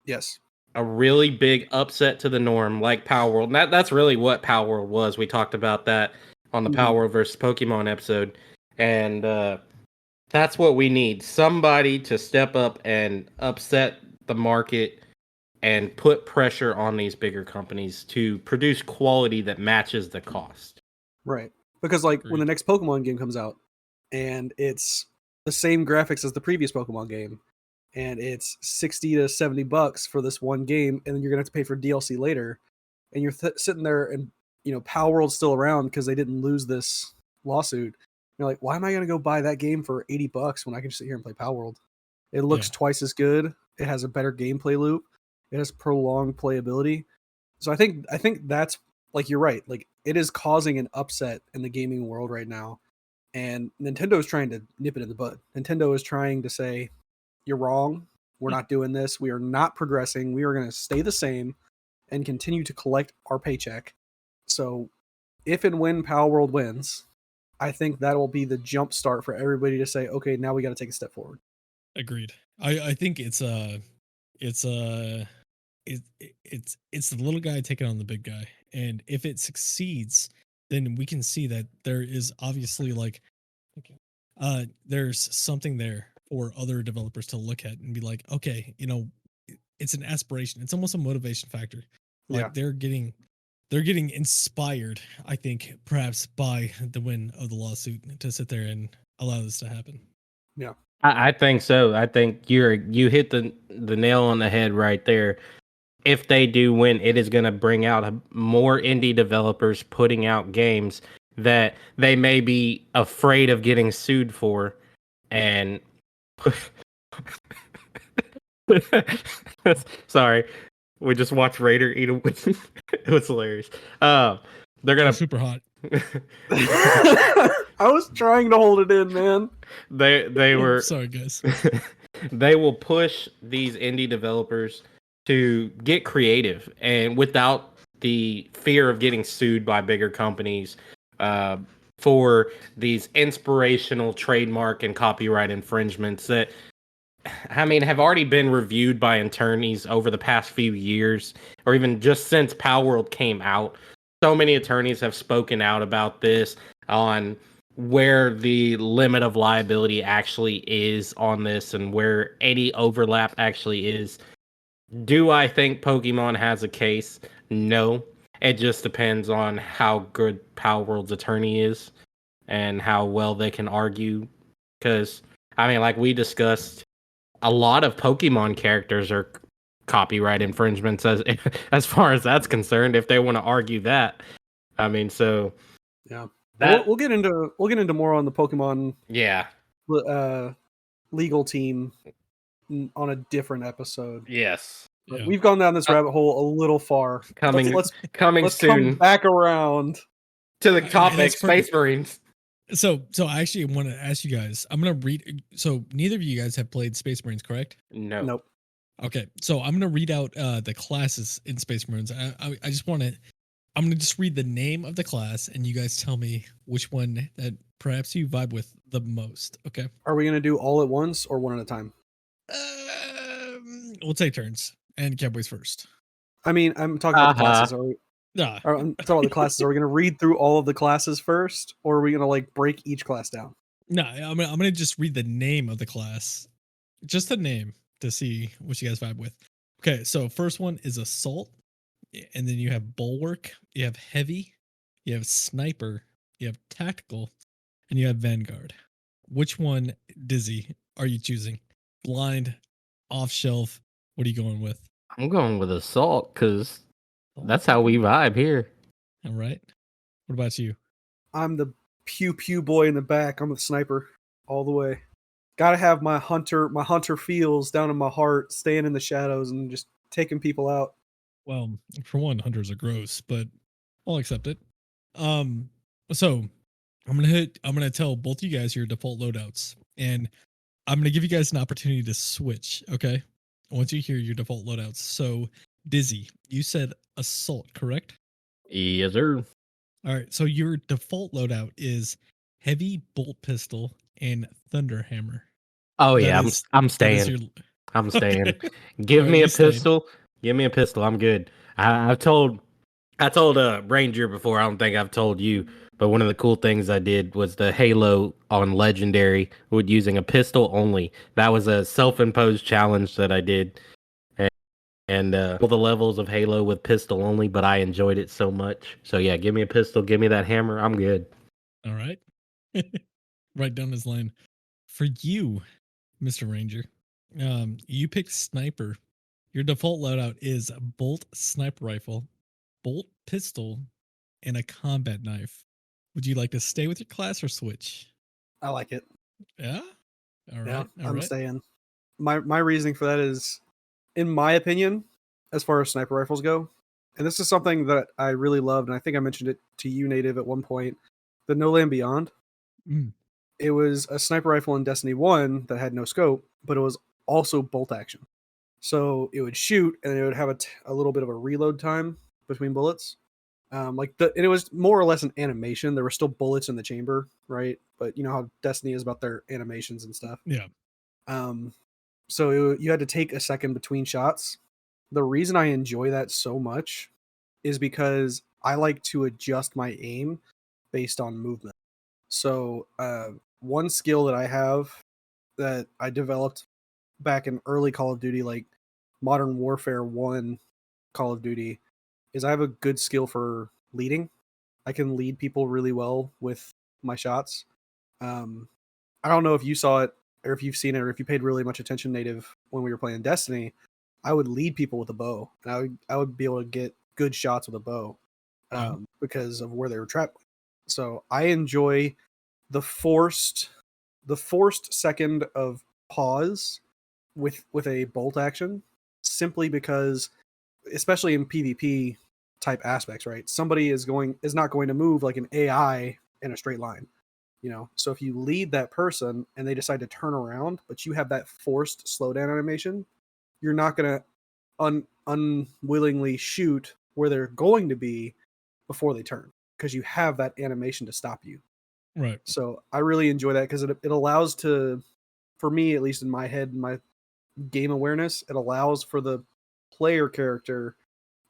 Yes. a really big upset to the norm, like Power World. And that's really what Power World was. We talked about that on the Power World versus Pokemon episode, and that's what we need. Somebody to step up and upset the market and put pressure on these bigger companies to produce quality that matches the cost. Right. Because like when the Agreed. next Pokemon game comes out and it's the same graphics as the previous Pokemon game and it's 60 to 70 bucks for this one game and then you're going to have to pay for DLC later and you're sitting there and Power World's still around because they didn't lose this lawsuit. You're like, why am I going to go buy that game for 80 bucks when I can just sit here and play Power World? It looks twice as good. It has a better gameplay loop. It has prolonged playability. So I think that's, like, you're right. Like, it is causing an upset in the gaming world right now. And Nintendo is trying to nip it in the bud. Nintendo is trying to say, you're wrong. We're not doing this. We are not progressing. We are going to stay the same and continue to collect our paycheck. So if and when Power World wins, I think that will be the jump start for everybody to say, okay, now we got to take a step forward. Agreed. I think it's the little guy taking on the big guy, and if it succeeds, then we can see that there is obviously there's something there for other developers to look at and be like, okay, it's an aspiration. It's almost a motivation factor. Like they're getting inspired, I think, perhaps by the win of the lawsuit to sit there and allow this to happen. Yeah. I think so. I think you hit the nail on the head right there. If they do win, it is going to bring out more indie developers putting out games that they may be afraid of getting sued for. And sorry, we just watched Raider eat a win. It was hilarious. They're gonna super hot. I was trying to hold it in, man. They were sorry, guys. They will push these indie developers to get creative and without the fear of getting sued by bigger companies for these inspirational trademark and copyright infringements that, I mean, have already been reviewed by attorneys over the past few years, or even just since Power World came out. So many attorneys have spoken out about this on where the limit of liability actually is on this and where any overlap actually is. Do I think Pokemon has a case? No. It just depends on how good Power World's attorney is and how well they can argue. Because, I mean, like we discussed, a lot of Pokemon characters are copyright infringements as far as that's concerned, if they want to argue that. I mean, so yeah. We'll get into more on the Pokemon legal team on a different episode. Yes. But we've gone down this rabbit hole a little far. Coming let's soon. Come back around to the topic, Space Marines. So I actually want to ask you guys. I'm gonna read. So neither of you guys have played Space Marines, correct? No. Nope. Okay, so I'm gonna read out the classes in Space Marines. I just want to. I'm gonna just read the name of the class, and you guys tell me which one that perhaps you vibe with the most. Okay. Are we gonna do all at once or one at a time? We'll take turns, and Cowboys first. I mean, I'm talking about the classes. I'm talking about the classes. Are we gonna read through all of the classes first, or are we gonna break each class down? No, I'm gonna just read the name of the class, just the name, to see what you guys vibe with. Okay, so first one is Assault, and then you have Bulwark, you have Heavy, you have Sniper, you have Tactical, and you have Vanguard. Which one, Dizzy, are you choosing? Blind, off shelf, what are you going with? I'm going with Assault because that's how we vibe here. All right. What about you? I'm the pew pew boy in the back. I'm the Sniper all the way. Gotta have my hunter feels down in my heart, staying in the shadows and just taking people out. Well, for one, hunters are gross, but I'll accept it. So I'm gonna tell both you guys your default loadouts, and I'm gonna give you guys an opportunity to switch. Okay, once you hear your default loadouts. So Dizzy, you said Assault, correct? Yes, sir. All right. So your default loadout is Heavy Bolt Pistol and Thunderhammer. Oh yeah, I'm staying. I'm staying. Give me a pistol. Give me a pistol. I'm good. I've told Ranger before. I don't think I've told you, but one of the cool things I did was the Halo on Legendary with using a pistol only. That was a self-imposed challenge that I did, and all the levels of Halo with pistol only. But I enjoyed it so much. So yeah, give me a pistol. Give me that hammer. I'm good. All right. Right down his lane. For you, Mr. Ranger, you picked sniper. Your default loadout is bolt sniper rifle, bolt pistol, and a combat knife. Would you like to stay with your class or switch? I like it. Yeah. All right. Yeah, All I'm right. staying. My reasoning for that is, in my opinion, as far as sniper rifles go, and this is something that I really loved, and I think I mentioned it to you, Native, at one point. The No Land Beyond. Mm. It was a sniper rifle in Destiny 1 that had no scope, but it was also bolt action. So it would shoot, and it would have a little bit of a reload time between bullets. And it was more or less an animation. There were still bullets in the chamber, right? But you know how Destiny is about their animations and stuff. Yeah. So you had to take a second between shots. The reason I enjoy that so much is because I like to adjust my aim based on movement. So one skill that I have that I developed back in early Call of Duty, like Modern Warfare 1 Call of Duty, is I have a good skill for leading. I can lead people really well with my shots. I don't know if you saw it or if you've seen it or if you paid really much attention, Native, when we were playing Destiny. I would lead people with a bow, and I would be able to get good shots with a bow because of where they were trapped. So I enjoy the forced second of pause with a bolt action, simply because, especially in PvP type aspects, right? Somebody is not going to move like an AI in a straight line. So if you lead that person and they decide to turn around, but you have that forced slowdown animation, you're not going to unwillingly shoot where they're going to be before they turn, because you have that animation to stop you. Right. So I really enjoy that because it allows for me, at least in my head, my game awareness, it allows for the player character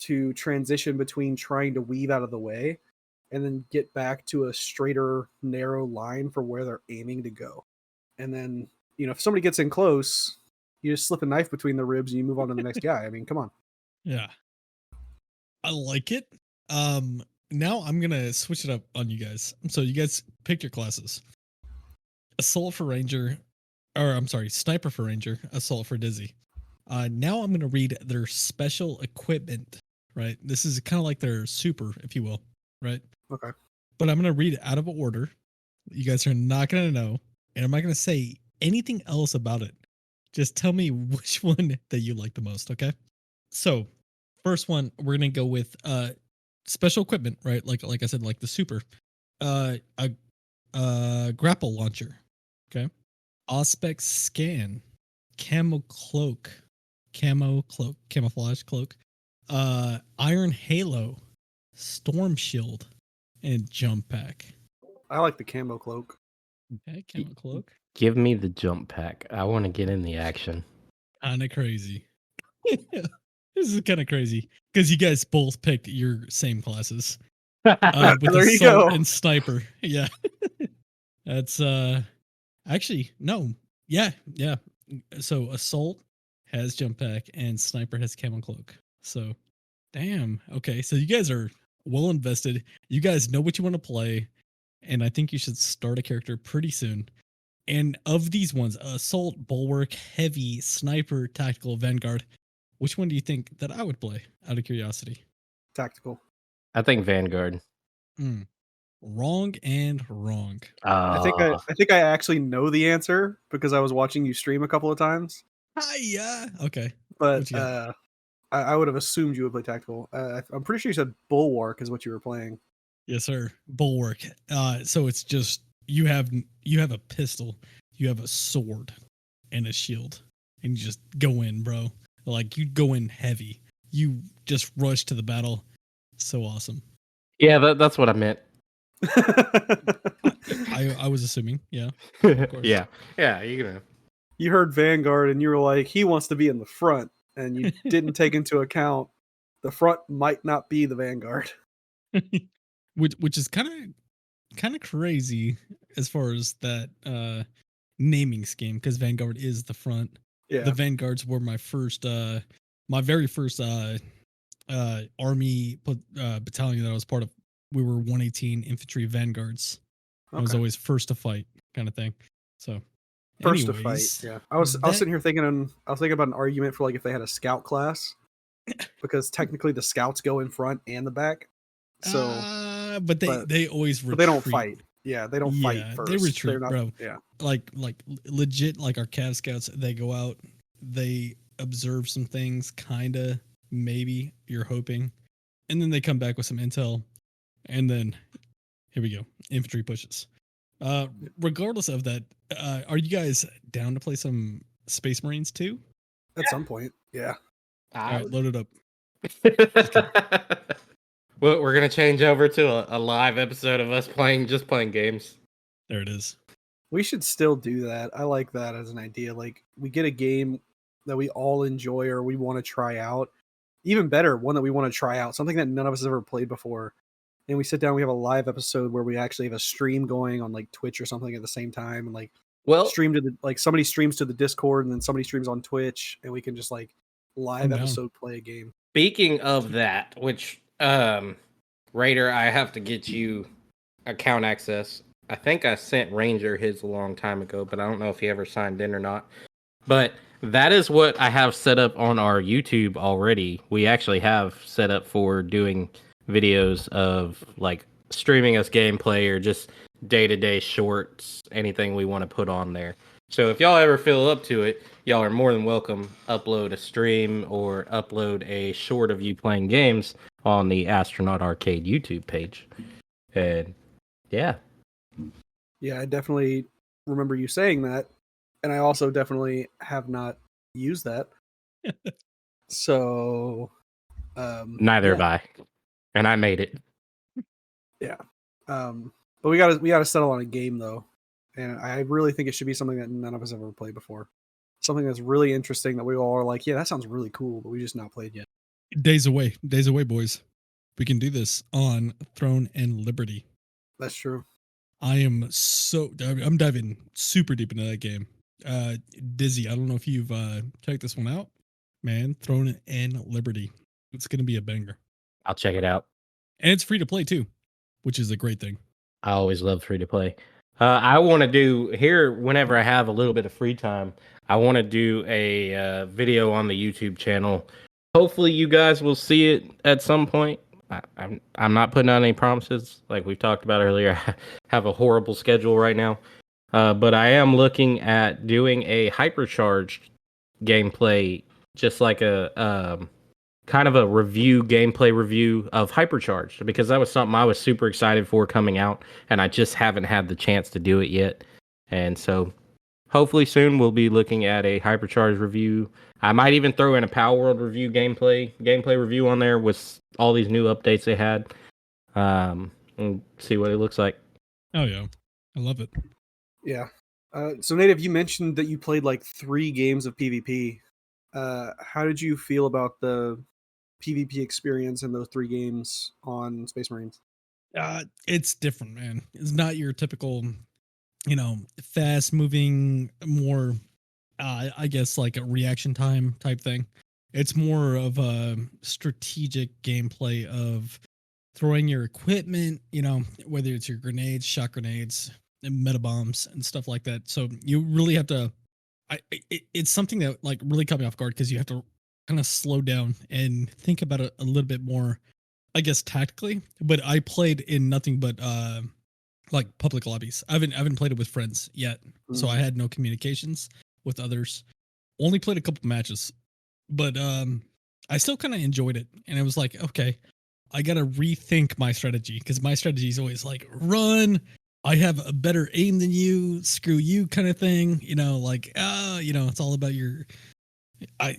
to transition between trying to weave out of the way and then get back to a straighter, narrow line for where they're aiming to go. And then, if somebody gets in close, you just slip a knife between the ribs and you move on to the next guy. I mean, come on. Yeah. I like it. Now I'm gonna switch it up on you guys. So you guys pick your classes. Assault for Ranger, or I'm sorry, Sniper for Ranger, Assault for Dizzy. Now I'm gonna read their special equipment. Right. This is kind of like their super, if you will. Right. Okay. But I'm gonna read it out of order. You guys are not gonna know, and I'm not gonna say anything else about it. Just tell me which one that you like the most. Okay. So first one, we're gonna go with special equipment, right? Like I said, like the super, a grapple launcher, okay, Auspex scan, camouflage cloak, iron halo, storm shield, and jump pack. I like the camo cloak. Okay, camo cloak. Give me the jump pack. I want to get in the action. Kind of crazy. This is kind of crazy because you guys both picked your same classes. With There you assault go. and sniper. Yeah. That's actually no. Yeah. So assault has jump pack and sniper has camo cloak. So damn. Okay. So you guys are well invested. You guys know what you want to play. And I think you should start a character pretty soon. And of these ones, assault, bulwark, heavy, sniper, tactical, vanguard, which one do you think that I would play out of curiosity? Tactical. I think Vanguard. Wrong and wrong. I think I actually know the answer because I was watching you stream a couple of times. Yeah. Okay. But What you got? I would have assumed you would play tactical. I'm pretty sure you said bulwark is what you were playing. Yes, sir. Bulwark. So it's just you have a pistol, you have a sword, and a shield, and you just go in, bro. Like you go in heavy. You just rush to the battle. So awesome. Yeah, that's what I meant. I was assuming, yeah. Of course. Yeah, you know. You heard Vanguard and you were like, he wants to be in the front. and you didn't take into account the front might not be the vanguard. which is kind of crazy as far as that naming scheme, because Vanguard is the front. Yeah. The Vanguards were my very first army battalion that I was part of. We were 118 infantry Vanguards. I was always first to fight, kind of thing. So first to fight. Yeah. I was sitting here thinking about an argument for like if they had a scout class, because technically the scouts go in front and the back. So but they always retreat. But they don't fight. Yeah, they don't fight first. They retreat, not, bro. Yeah. Like legit, like our Cav Scouts, they go out, they observe some things, kinda, maybe, you're hoping. And then they come back with some intel. And then here we go. Infantry pushes. Regardless of that, are you guys down to play some Space Marines too? At some point, yeah. All right, load it up. Well, we're gonna change over to a live episode of us playing games. There it is. We should still do that. I like that as an idea. Like, we get a game that we all enjoy or we want to try out. Even better, one that we want to try out, something that none of us has ever played before. And we sit down, we have a live episode where we actually have a stream going on like Twitch or something at the same time, and like stream to the, like, somebody streams to the Discord and then somebody streams on Twitch, and we can just like live episode play a game. Speaking of that, which Raider, I have to get you account access. I think I sent Ranger his a long time ago, but I don't know if he ever signed in or not. But that is what I have set up on our YouTube already. We actually have set up for doing videos of like streaming us gameplay or just day-to-day shorts, anything we want to put on there. So if y'all ever feel up to it, y'all are more than welcome. Upload a stream or upload a short of you playing games on the Astronaut Arcade YouTube page. And yeah. Yeah, I definitely remember you saying that. And I also definitely have not used that. So neither have I. And I made it. Yeah. But we gotta settle on a game though. And I really think it should be something that none of us ever played before. Something that's really interesting that we all are like, yeah, that sounds really cool, but we just not played yet. Days away, boys. We can do this on Throne and Liberty. That's true. I'm diving super deep into that game. Dizzy, I don't know if you've checked this one out, man. Throne and Liberty. It's gonna be a banger. I'll check it out. And it's free to play too, which is a great thing. I always love free to play. I want to do here whenever I have a little bit of free time. I want to do a video on the YouTube channel. Hopefully, you guys will see it at some point. I'm not putting out any promises, like we talked about earlier. I have a horrible schedule right now, but I am looking at doing a hypercharged gameplay, just like a kind of a gameplay review of Hypercharged, because that was something I was super excited for coming out, and I just haven't had the chance to do it yet. And so hopefully soon we'll be looking at a Hypercharged review. I might even throw in a Power World review gameplay review on there with all these new updates they had, and see what it looks like. Oh yeah, I love it. Yeah. So N8iv, you mentioned that you played like 3 games of PvP. How did you feel about the PvP experience in those 3 games on Space Marines? It's different, man. It's not your typical, fast moving, more, I guess, like a reaction time type thing. It's more of a strategic gameplay of throwing your equipment, whether it's your grenades, shot grenades, and meta bombs and stuff like that. So you really have to, it's something that like really caught me off guard, because you have to kind of slow down and think about it a little bit more, I guess, tactically. But I played in nothing but like public lobbies. I haven't played it with friends yet, so I had no communications with others. Only played a couple matches, but I still kind of enjoyed it. And it was like, okay, I gotta rethink my strategy, because my strategy is always like run. I have a better aim than you, screw you kind of thing, it's all about your, I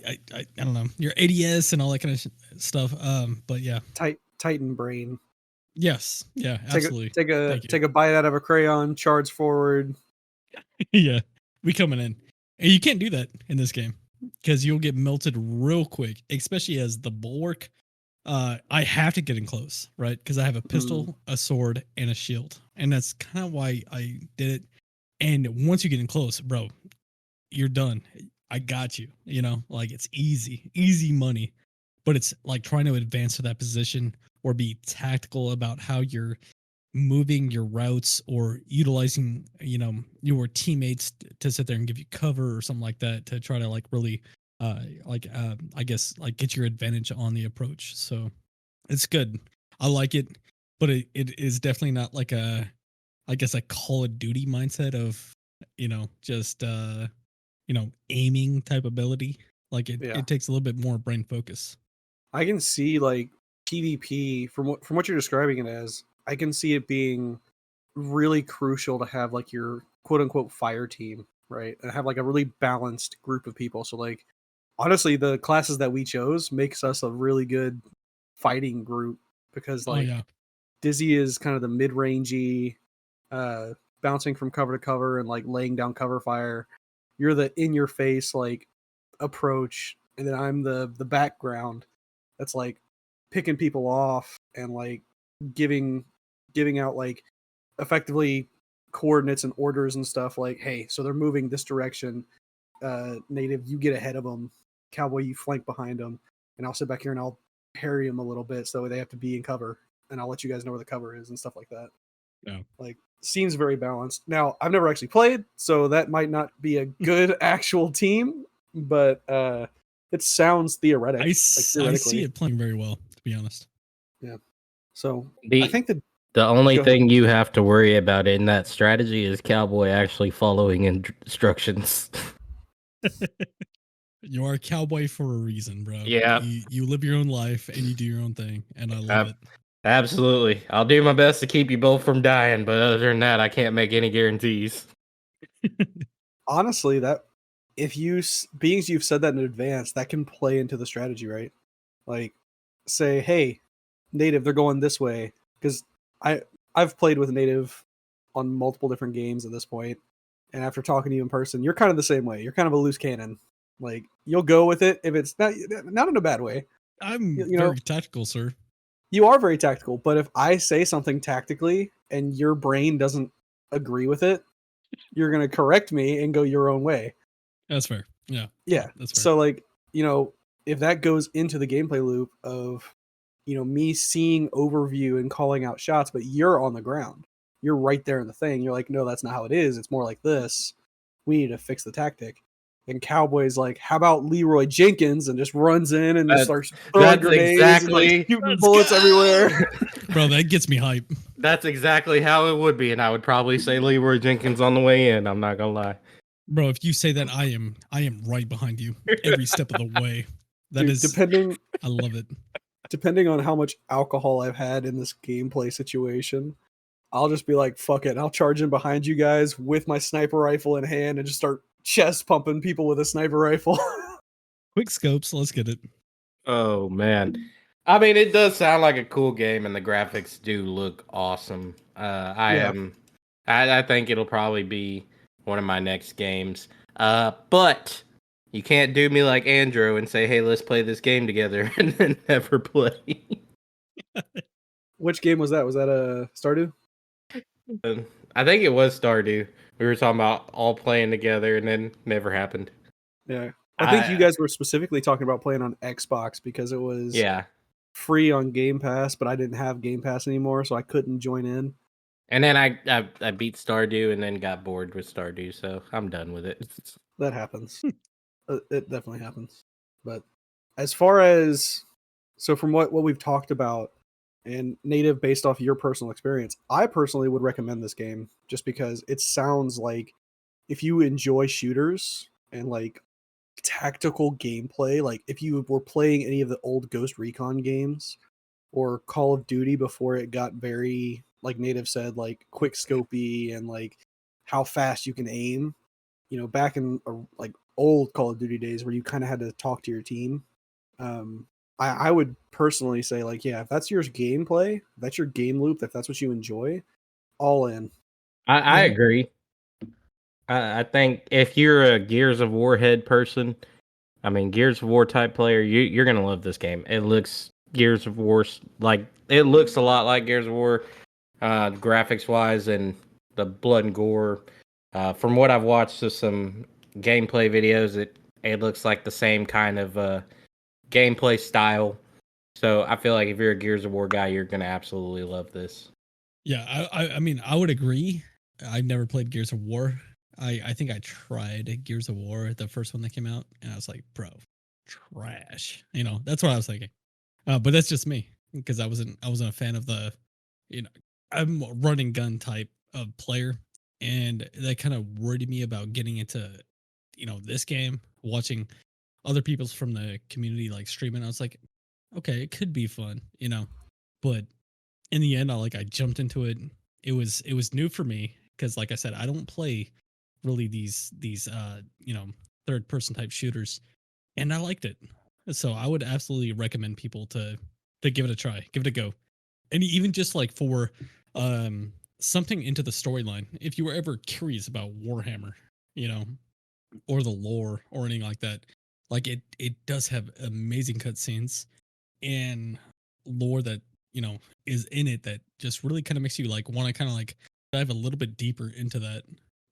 don't know, your ADS and all that kind of stuff. But yeah. Titan brain. Yes. Yeah, absolutely. Take a bite out of a crayon, charge forward. Yeah. We coming in. And you can't do that in this game. because you'll get melted real quick, especially as the bulwark. I have to get in close, right? Because I have a pistol, a sword, and a shield, and that's kind of why I did it. And once you get in close, bro, you're done. I got you. You know, like it's easy money. But it's like trying to advance to that position or be tactical about how you're moving your routes or utilizing, you know, your teammates to sit there and give you cover or something like that to try to like really I guess like get your advantage on the approach. So it's good. I like it, but it is definitely not like a I guess a Call of Duty mindset of, you know, just you know, aiming type ability. Like it takes a little bit more brain focus. I can see like PvP from what you're describing it as. I can see it being really crucial to have like your quote unquote fire team, right? And have like a really balanced group of people. So like honestly, the classes that we chose makes us a really good fighting group because Oh like yeah. Dizzy is kind of the mid-rangey, bouncing from cover to cover and like laying down cover fire. You're the in your face like approach, and then I'm the background that's like picking people off and like giving out like effectively coordinates and orders and stuff like, hey, so they're moving this direction. Native, you get ahead of them. Cowboy, you flank behind them, and I'll sit back here and I'll parry them a little bit so they have to be in cover, and I'll let you guys know where the cover is and stuff like that. Yeah. Like seems very balanced. Now I've never actually played, so that might not be a good actual team, but it sounds theoretic. I see it playing very well, to be honest. Yeah. So I The think that the only Go ahead. thing you have to worry about in that strategy is Cowboy actually following instructions. You are a cowboy for a reason, bro. Yeah. You live your own life and you do your own thing, and I love it. Absolutely. I'll do my best to keep you both from dying, but other than that, I can't make any guarantees. honestly, that if you being as you've said that in advance, that can play into the strategy, right? Like say, hey, native, they're going this way, because I've played with native on multiple different games at this point, and after talking to you in person, you're kind of the same way. You're kind of a loose cannon. Like you'll go with it if it's not in a bad way. I'm You very know, tactical, sir. you are very tactical, but if I say something tactically and your brain doesn't agree with it, you're going to correct me and go your own way. That's fair. Yeah. Yeah. That's fair. So like, if that goes into the gameplay loop of, me seeing overview and calling out shots, but you're on the ground, you're right there in the thing. You're like, no, that's not how it is. It's more like this. We need to fix the tactic. And Cowboy's like, how about Leroy Jenkins, and just runs in and just starts throwing grenades and like shooting bullets everywhere. Bro, that gets me hype. That's exactly how it would be, and I would probably say Leroy Jenkins on the way in. I'm not gonna lie. Bro, if you say that, I am right behind you every step of the way. That is Depending I love it. depending on how much alcohol I've had in this gameplay situation, I'll just be like, fuck it. I'll charge in behind you guys with my sniper rifle in hand and just start chest pumping people with a sniper rifle. Quick scopes, let's get it. Oh man. I mean, it does sound like a cool game, and the graphics do look awesome. I think it'll probably be one of my next games. But you can't do me like Andrew and say, "Hey, let's play this game together," and then never play. Which game was that? Was that a Stardew? I think it was Stardew. We were talking about all playing together, and then never happened. Yeah. I think you guys were specifically talking about playing on Xbox because it was free on Game Pass, but I didn't have Game Pass anymore, so I couldn't join in. And then I beat Stardew and then got bored with Stardew, so I'm done with it. That happens. It definitely happens. But as far as from what we've talked about and native based off your personal experience, I personally would recommend this game just because it sounds like if you enjoy shooters and like tactical gameplay, like if you were playing any of the old Ghost Recon games or Call of Duty before it got very, like native said, like quick scopy and like how fast you can aim, back in like old Call of Duty days where you kind of had to talk to your team. I would personally say like, yeah, if that's your gameplay, if that's your game loop, if that's what you enjoy, all in. I agree. I think if you're a Gears of War head person, I mean, Gears of War type player, you're gonna love this game. It looks Gears of War like it looks a lot like Gears of War, graphics wise and the blood and gore. From what I've watched of some gameplay videos, it looks like the same kind of gameplay style. So I feel like if you're a Gears of War guy, you're gonna absolutely love this. Yeah, I mean, I would agree. I've never played Gears of War. I think I tried Gears of War, the first one that came out, and I was like, bro, trash. That's what I was thinking. But that's just me because I wasn't a fan of the, I'm a running gun type of player, and that kind of worried me about getting into, this game, watching other people's from the community like streaming. I was like, okay, it could be fun, but in the end, I jumped into it. It was new for me because, like I said, I don't play really these third person type shooters, and I liked it. So I would absolutely recommend people to give it a try, give it a go, and even just like for something into the storyline. If you were ever curious about Warhammer, you know, or the lore or anything like that, like it does have amazing cutscenes and lore that is in it that just really kind of makes you like want to kind of like dive a little bit deeper into that.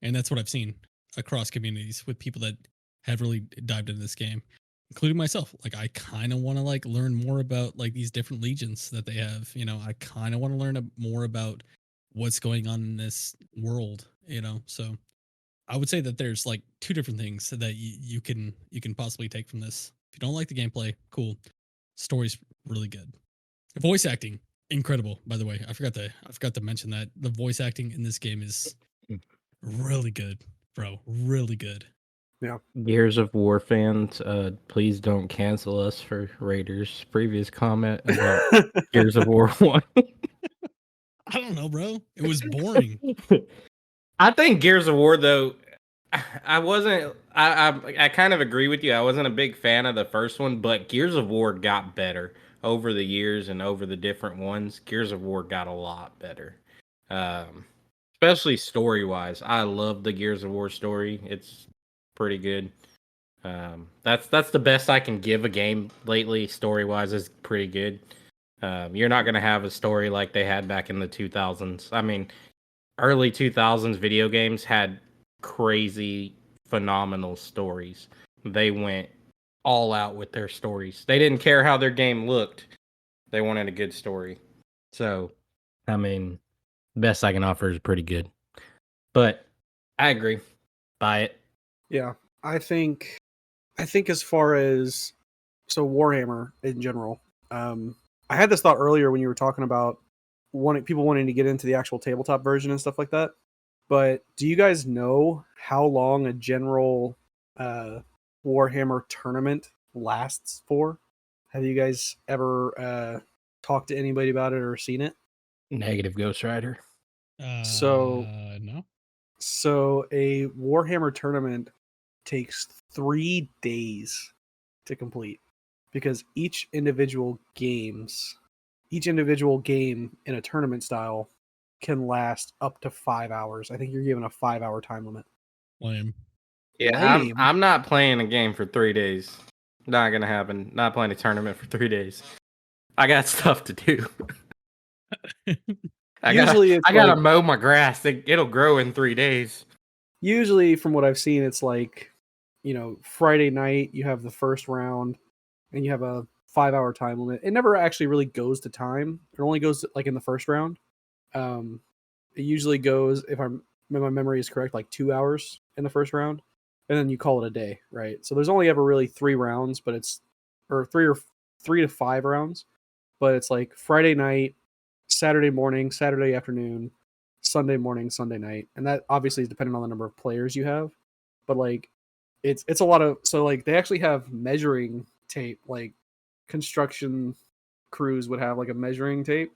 And that's what I've seen across communities with people that have really dived into this game, including myself. Like I kind of want to like learn more about like these different legions that they have. I kind of want to learn more about what's going on in this world. So I would say that there's like two different things that you can possibly take from this. If you don't like the gameplay, cool. Story's really good. Voice acting, incredible. By the way, I forgot to mention that the voice acting in this game is really good, bro. Really good. Yeah. Gears of War fans, please don't cancel us for Raiders' previous comment about Gears of War 1. I don't know, bro. It was boring. I think Gears of War though, I wasn't. I kind of agree with you. I wasn't a big fan of the first one, but Gears of War got better over the years and over the different ones. Gears of War got a lot better, um, especially story wise. I love the Gears of War story. It's pretty good. That's the best I can give a game lately. Story wise, is pretty good. You're not gonna have a story like they had back in the 2000s. I mean, early 2000s video games had crazy, phenomenal stories. They went all out with their stories. They didn't care how their game looked. They wanted a good story. So, I mean, best I can offer is pretty good. But I agree. Buy it. Yeah. I think as far as Warhammer in general, I had this thought earlier when you were talking about people wanting to get into the actual tabletop version and stuff like that. But do you guys know how long a general Warhammer tournament lasts for? Have you guys ever talked to anybody about it or seen it? Negative Ghost Rider. So No. So a Warhammer tournament takes 3 days to complete because each individual game in a tournament style can last up to 5 hours. I think you're given a 5-hour time limit. Lame. Yeah, Lame. I'm not playing a game for 3 days. Not gonna happen. Not playing a tournament for 3 days. I got stuff to do. I gotta mow my grass. It'll grow in 3 days. Usually, from what I've seen, it's like, Friday night you have the first round, and you have a 5-hour time limit. It never actually really goes to time. It only goes to, like in the first round. It usually goes, if my memory is correct, like 2 hours in the first round, and then you call it a day, right? So there's only ever really 3 rounds, but or 3 to 5 rounds, but it's like Friday night, Saturday morning, Saturday afternoon, Sunday morning, Sunday night, and that obviously is dependent on the number of players you have. But like, it's a lot of, so like they actually have measuring tape, like construction crews would have like a measuring tape,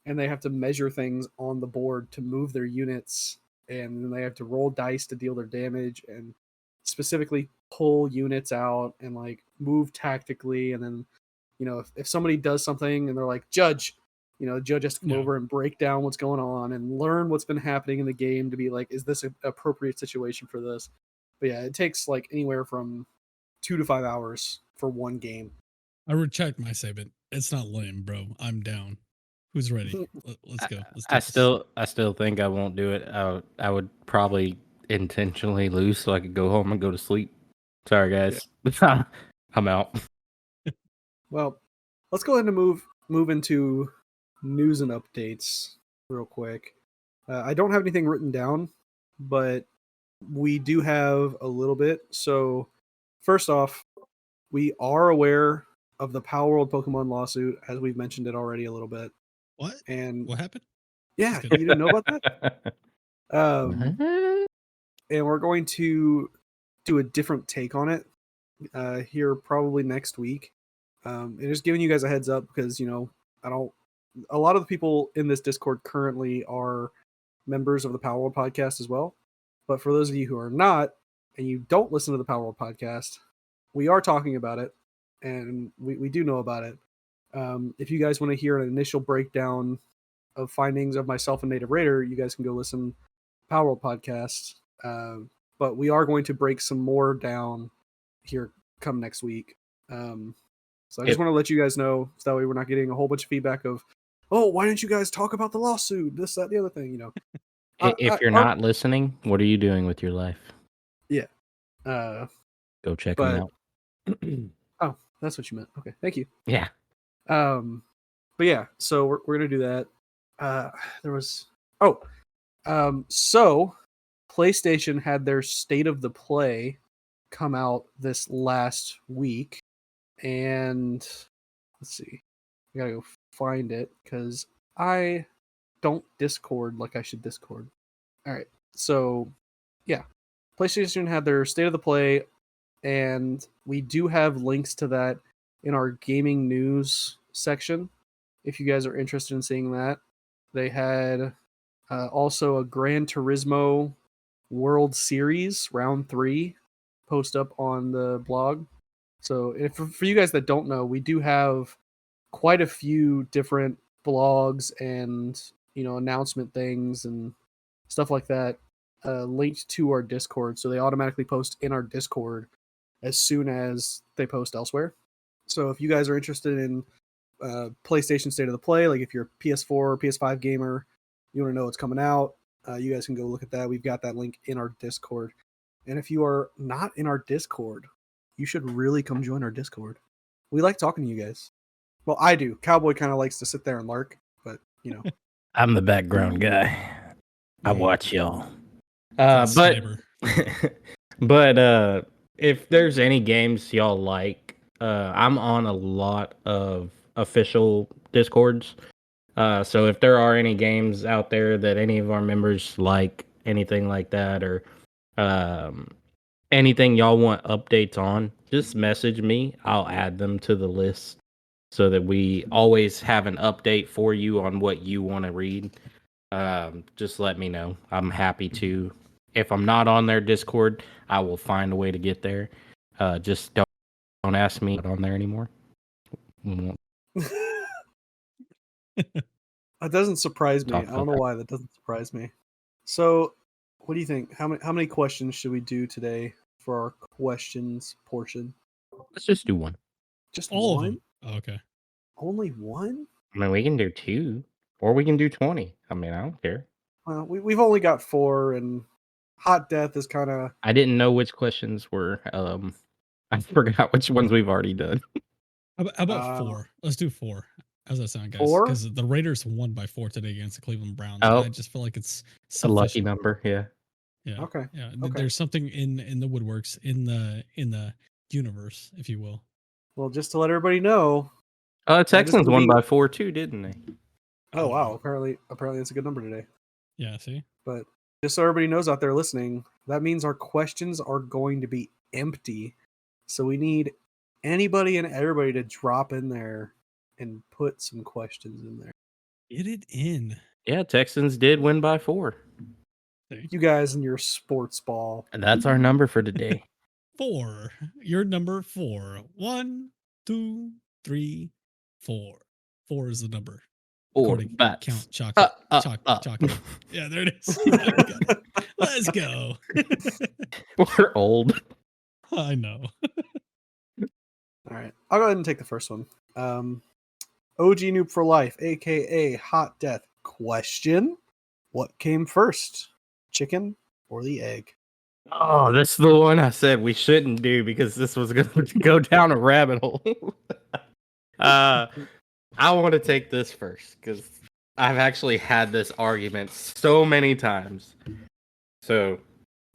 and they have to measure things on the board to move their units, and then they have to roll dice to deal their damage and specifically pull units out and like move tactically. And then if somebody does something and they're like, judge, the judge has to come over and break down what's going on and learn what's been happening in the game to be like, is this an appropriate situation for this? But yeah, it takes like anywhere from 2 to 5 hours for one game. I rechecked my statement. It's not lame, bro. I'm down. Who's ready? Let's go. Let's do this. I still think I won't do it. I would probably intentionally lose so I could go home and go to sleep. Sorry, guys. I'm out. Well, let's go ahead and move into news and updates real quick. I don't have anything written down, but we do have a little bit. So, first off, we are aware of the Power World Pokemon lawsuit, as we've mentioned it already a little bit. What? And What happened? yeah, you didn't know about that? And we're going to do a different take on it here probably next week. And just giving you guys a heads up because, you know, a lot of the people in this Discord currently are members of the Power World podcast as well. But for those of you who are not, and you don't listen to the Power World podcast, we are talking about it, and we do know about it. If you guys want to hear an initial breakdown of findings of myself and N8iv R8r, you guys can go listen to Power World podcast. But we are going to break some more down here come next week. So I just want to let you guys know, so that way we're not getting a whole bunch of feedback of, oh, why didn't you guys talk about the lawsuit? This, that, the other thing, you know. If you're not listening, what are you doing with your life? Yeah. Go check them out. Oh, that's what you meant. Okay, thank you. Yeah. But yeah, so we're gonna do that. So PlayStation had their State of the Play come out this last week, and let's see, I gotta go find it because I don't Discord like I should Discord. All right, so yeah, PlayStation had their State of the Play, and we do have links to that in our gaming news section if you guys are interested in seeing that. They had also a Gran Turismo World Series Round 3 post up on the blog. So for you guys that don't know, we do have quite a few different blogs and, you know, announcement things and stuff like that linked to our Discord. So they automatically post in our Discord as soon as they post elsewhere. So if you guys are interested in PlayStation State of the Play, like if you're a PS4 or PS5 gamer, you want to know what's coming out, you guys can go look at that. We've got that link in our Discord. And if you are not in our Discord, you should really come join our Discord. We like talking to you guys. Well, I do. Cowboy kind of likes to sit there and lurk, but, you know. I'm the background guy. I watch y'all. But if there's any games y'all like, I'm on a lot of official Discords. So if there are any games out there that any of our members like, anything like that, or anything y'all want updates on, just message me. I'll add them to the list so that we always have an update for you on what you want to read. Just let me know. I'm happy to. If I'm not on their Discord, I will find a way to get there. Just don't ask me on there anymore. That doesn't surprise me. I don't know why that doesn't surprise me. So, what do you think? How many questions should we do today for our questions portion? Let's just do one. Just all one? of them. Oh, okay. Only one? I mean, we can do 2, or we can do 20. I mean, I don't care. Well, we've only got 4, and Hot Death is kind of. I didn't know which questions were. I forgot which ones we've already done. How about 4? Let's do 4. How's that sound, guys? 4? Because the Raiders won by 4 today against the Cleveland Browns. Oh. I just feel like it's a lucky number. Yeah. Yeah. Okay. Yeah. Okay. There's something in the woodworks in the universe, if you will. Well, just to let everybody know. Texans won by 4 too, didn't they? Oh wow! Apparently it's a good number today. Yeah. See. But just so everybody knows out there listening, that means our questions are going to be empty. So we need anybody and everybody to drop in there and put some questions in there. Get it in. Yeah, Texans did win by 4. You guys and your sports ball. And that's our number for today. 4. Your number 4. 1, 2, 3, 4. 4 is the number. 4 bats. Count chocolate. Chocolate. Yeah, there it is. Let's go. We're old. I know. All right, I'll go ahead and take the first one. OG Noob for Life, aka Hot Death. Question: what came first, chicken or the egg? Oh, this is the one I said we shouldn't do because this was going to go down a rabbit hole. I want to take this first because I've actually had this argument so many times. So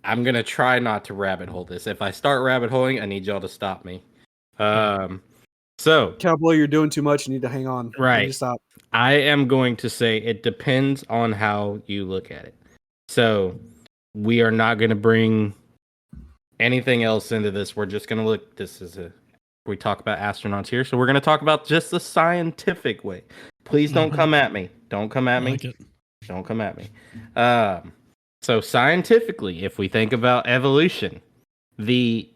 I'm going to try not to rabbit hole this. If I start rabbit holing, I need y'all to stop me. So, Cowboy, you're doing too much. You need to hang on. Right. You need to stop. I am going to say it depends on how you look at it. So we are not going to bring anything else into this. We're just going to look. We talk about astronauts here, so we're going to talk about just the scientific way. Please don't come at me. Don't come at me. Like it. Don't come at me. So scientifically, if we think about evolution, the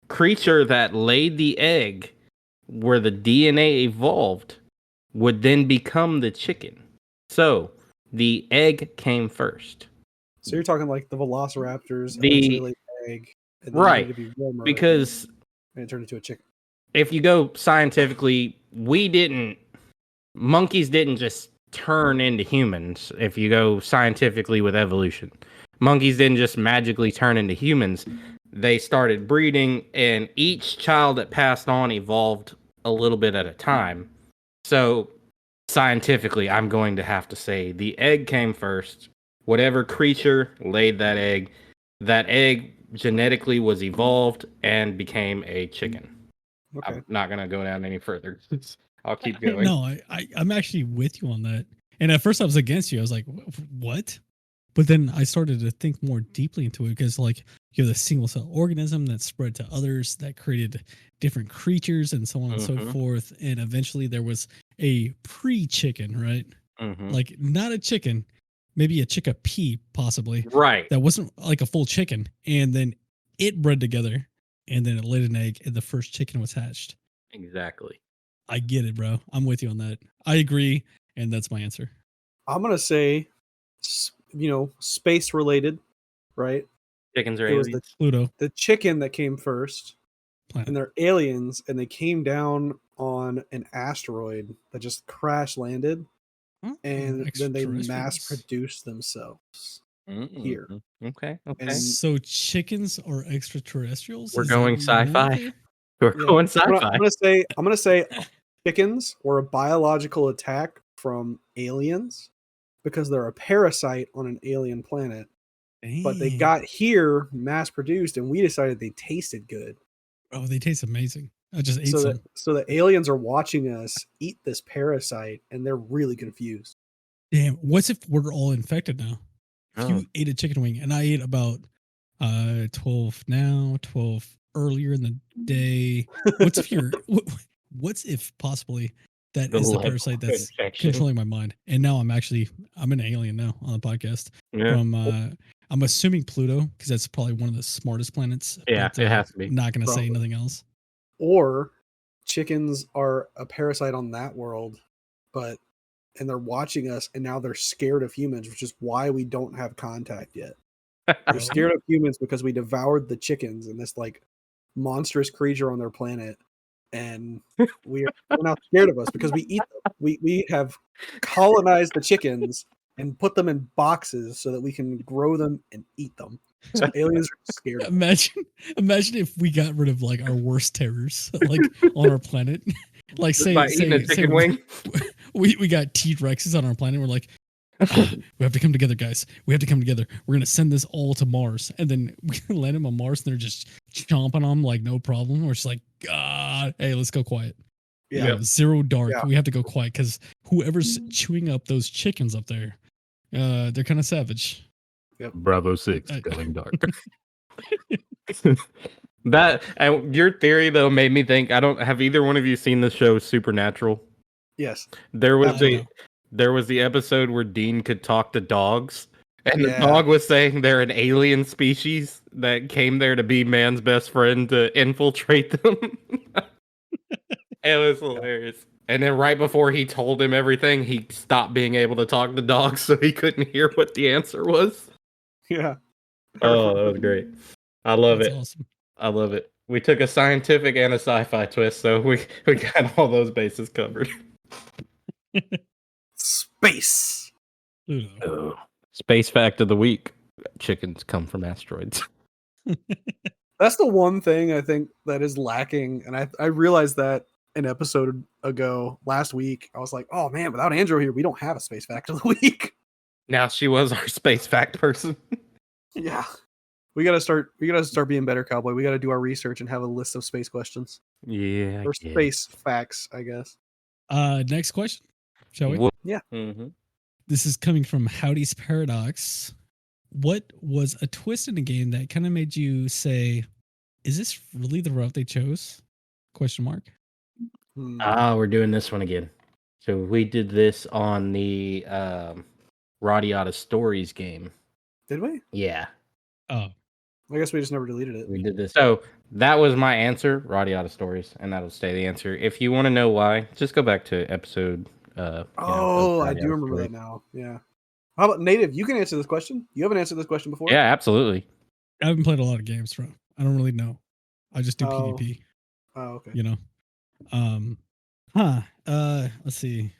creature that laid the egg where the DNA evolved would then become the chicken. So the egg came first. So you're talking like the velociraptors The- eventually laid the egg, and then Right, it needed to be warmer, Because and it turned into a chicken. if you go scientifically, monkeys didn't just turn into humans. If you go scientifically with evolution, monkeys didn't just magically turn into humans. They started breeding, and each child that passed on evolved a little bit at a time. So scientifically, I'm going to have to say the egg came first. Whatever creature laid that egg genetically was evolved and became a chicken. Okay. I'm not going to go down any further. I'll keep going. No, I'm actually with you on that. And at first I was against you. I was like, what? But then I started to think more deeply into it because, like, you have the single cell organism that spread to others that created different creatures and so on and so forth. And eventually there was a pre-chicken, right? Like, not a chicken, maybe a chickpea, possibly. Right. That wasn't like a full chicken. And then it bred together and then it laid an egg and the first chicken was hatched. Exactly. I get it, bro. I'm with you on that. I agree. And that's my answer. I'm gonna say, space related, right? Chickens are It was aliens. Pluto. the chicken that came first, Planet. and they're aliens, and they came down on an asteroid that just crash landed, and then they mass Extraterrestrials. produced themselves here. Okay. Okay. And So chickens are extraterrestrials? We're Is that going what we're going sci-fi. with We're Yeah. going I'm sci-fi. gonna say chickens were a biological attack from aliens because they're a parasite on an alien planet. here? But they Dang. got here mass produced, and we decided they tasted good. Oh, they taste amazing. I just ate So some. the aliens are watching us eat this parasite, and they're really confused. Damn. What's if we're all infected now? If Oh. you ate a chicken wing and I ate about 12 now, 12 earlier in the day. What's if you're what's if possibly that The is the level parasite of that's infection. controlling my mind? And now I'm an alien now on the podcast. Yeah. From I'm assuming Pluto because that's probably one of the smartest planets. Yeah, but, it has to be. Not gonna say Probably. nothing else. Or chickens are a parasite on that world, and they're watching us, and now they're scared of humans, which is why we don't have contact yet. They're scared of humans because we devoured the chickens and this like monstrous creature on their planet, and we're now scared of us because we eat them. We have colonized the chickens and put them in boxes so that we can grow them and eat them. So aliens are scared of us. Imagine if we got rid of like our worst terrors like on our planet. Like Just by eating a chicken wing. We got T-Rexes on our planet. We're like, we have to come together, guys. We have to come together. We're gonna send this all to Mars, and then we land them on Mars, and they're just chomping on them like no problem. We're just like, God, hey, let's go quiet. Yeah. Zero dark. Yeah. We have to go quiet because whoever's chewing up those chickens up there, they're kind of savage. Bravo 6 I- going dark. That your theory though made me think. I don't have either one of you seen the show Supernatural. Yes. There was No. the episode where Dean could talk to dogs, and the Yeah. dog was saying they're an alien species that came there to be man's best friend to infiltrate them. It was hilarious. And then right before he told him everything, he stopped being able to talk to dogs, so he couldn't hear what the answer was. Yeah. Oh, that was great. I love That's it. awesome. I love it. We took a scientific and a sci-fi twist, so we got all those bases covered. Space. Pluto. Oh. Space fact of the week: chickens come from asteroids. That's the one thing I think that is lacking, and I realized that an episode ago last week. I was like, oh man, without Andrew here, we don't have a space fact of the week. Now she was our space fact person. Yeah. We gotta start being better, Cowboy. We gotta do our research and have a list of space questions. Yeah. Or space facts, I guess. Next question, shall we? Yeah. Mm-hmm. This is coming from Howdy's Paradox. What was a twist in the game that kind of made you say, is this really the route they chose? Question mark. We're doing this one again. So we did this on the Radiata Stories game. Did we? Yeah, Oh, I guess we just never deleted it. we did this. So that was my answer, Radiata Stories, and that'll stay the answer. If you want to know why, just go back to episode. I do remember that now. Yeah. How about Native? You can answer this question. You haven't answered this question before. Yeah, absolutely. I haven't played a lot of games, bro. I don't really know. I just do Oh. PvP. Oh, okay. You know. Let's see.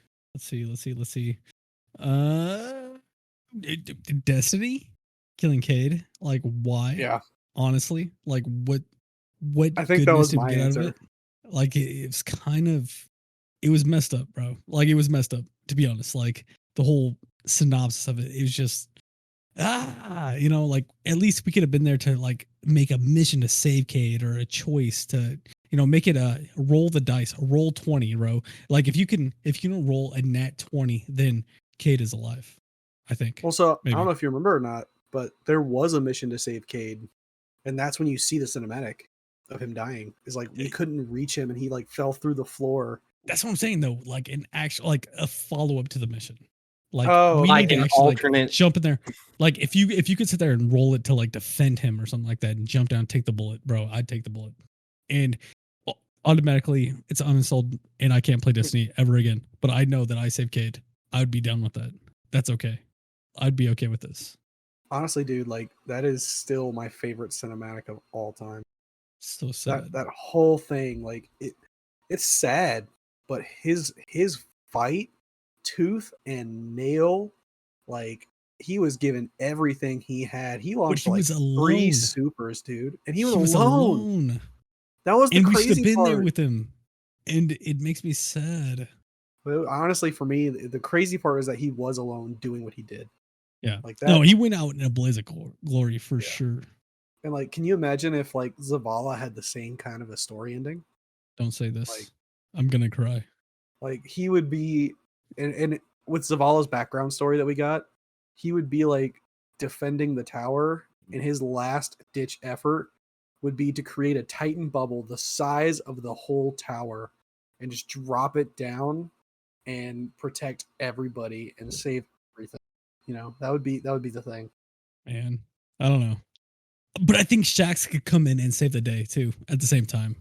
Destiny killing Cade. Like, why? Yeah. Honestly, like what I think that was did we my get out of answer. it? Like it's kind of, it was messed up, bro. Like it was messed up, to be honest. Like the whole synopsis of it, it was just like at least we could have been there to like make a mission to save Cade, or a choice to make it a roll the dice, a roll 20, bro. Like if you can roll a nat 20, then Cade is alive, I think. Also, Maybe. I don't know if you remember or not, but there was a mission to save Cade, and that's when you see the cinematic of him dying. Is like we couldn't reach him, and he like fell through the floor. That's what I'm saying though. Like an actual, like a follow up to the mission. Like Oh, we like need to an actually alternate- jump in there. Like if you could sit there and roll it to like defend him or something like that, and jump down, and take the bullet, bro. I'd take the bullet, and automatically it's uninstalled, and I can't play Destiny ever again. But I know that I saved Cade. I would be down with that. That's okay. I'd be okay with this. honestly, dude, like that is still my favorite cinematic of all time. So sad. That whole thing, like it's sad, but his fight, tooth and nail, like he was given everything he had. He launched he like was 3 alone. supers, dude, and he was alone. alone. That was the And we should crazy have been part. there with him. And it makes me sad. But honestly, for me, the crazy part is that he was alone doing what he did. Yeah. Like that. No, he went out in a blaze of glory for Yeah. sure. And like, can you imagine if like Zavala had the same kind of a story ending? Don't say this. Like- I'm gonna cry. Like he would be, and with Zavala's background story that we got, he would be like defending the tower, and his last ditch effort would be to create a Titan bubble the size of the whole tower, and just drop it down and protect everybody and save everything. That would be the thing. Man, I don't know. But I think Shaxx could come in and save the day too at the same time.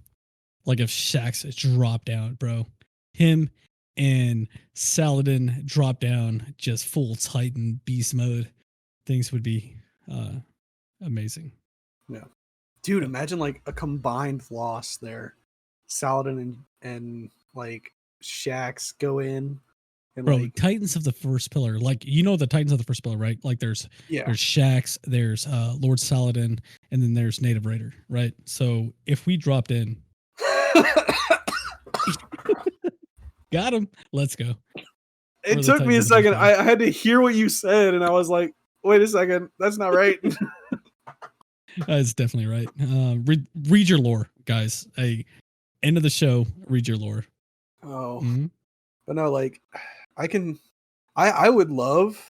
Like if Shaxx dropped down, bro. Him and Saladin drop down, just full Titan beast mode. Things would be amazing. Dude, imagine like a combined loss there. Saladin and like Shaxx go in and Bro, like Titans of the first pillar. Like the Titans of the first pillar, right? Like there's Shaxx, there's Lord Saladin, and then there's Native Raider, right? So if we dropped in, got him. Let's go. It the took me a Titans of the second. first I had to hear what you said, and I was like, wait a second, that's not right. That's definitely right. Read your lore, guys. End of the show. Read your lore. Oh, Mhm. but no, like I would love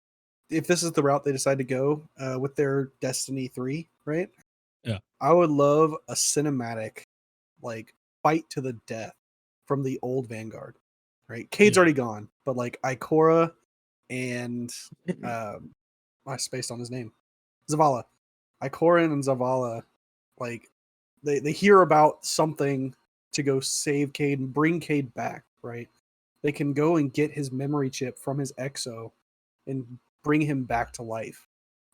if this is the route they decide to go with their Destiny 3, right? Yeah. I would love a cinematic like fight to the death from the old Vanguard, right? Cade's Yeah. already gone, but like Ikora and I spaced on his name. Zavala. Ikora and Zavala, like they hear about something to go save Cade and bring Cade back, right? They can go and get his memory chip from his exo and bring him back to life,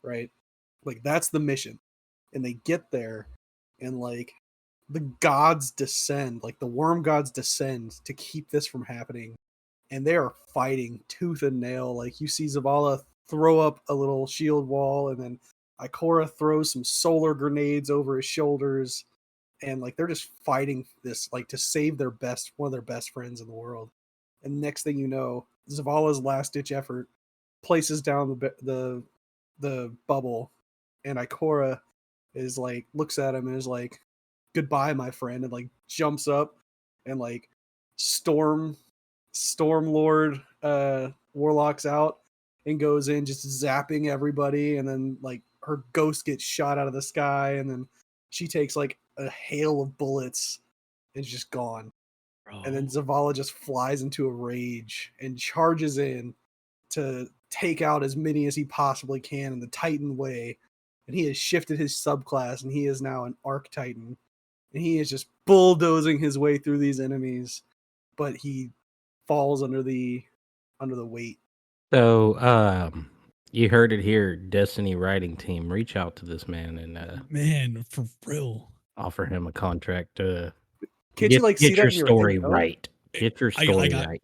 right? Like that's the mission. And they get there and like the gods descend, like the worm gods descend to keep this from happening, and they are fighting tooth and nail. Like you see Zavala throw up a little shield wall, and then Ikora throws some solar grenades over his shoulders, and like they're just fighting this like to save one of their best friends in the world. And next thing you know, Zavala's last ditch effort places down the bubble, and Ikora is like looks at him and is like, "Goodbye, my friend," and like jumps up and like Storm Lord warlocks out and goes in just zapping everybody, and then like her ghost gets shot out of the sky, and then she takes like a hail of bullets and is just gone. And then Zavala just flies into a rage and charges in to take out as many as he possibly can in the Titan way. And he has shifted his subclass, and he is now an Arc Titan. And he is just bulldozing his way through these enemies, but he falls under the weight. So, you heard it here, Destiny writing team. Reach out to this man and Man, for real. offer him a contract to Can't you like see get that your in your story head, though? right. Get your story got- right.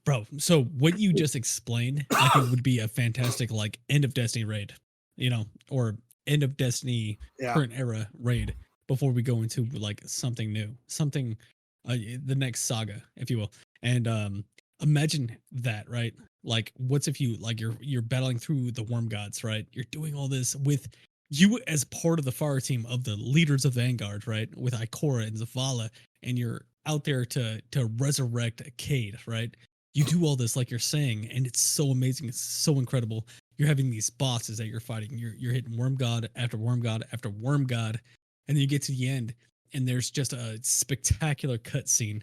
Bro, so what you just explained, I think would be a fantastic like end of Destiny raid, you know, or end of Destiny Yeah. current era raid before we go into like something new, something the next saga, if you will. And imagine that, right? Like what's if you like you're battling through the worm gods, right? You're doing all this with you as part of the fire team of the leaders of Vanguard, right? With Ikora and Zavala, and you're out there to resurrect Cade, right? You do all this like you're saying, and it's so amazing, it's so incredible. You're having these bosses that you're fighting. You're hitting worm god after worm god after worm god, and then you get to the end, and there's just a spectacular cutscene,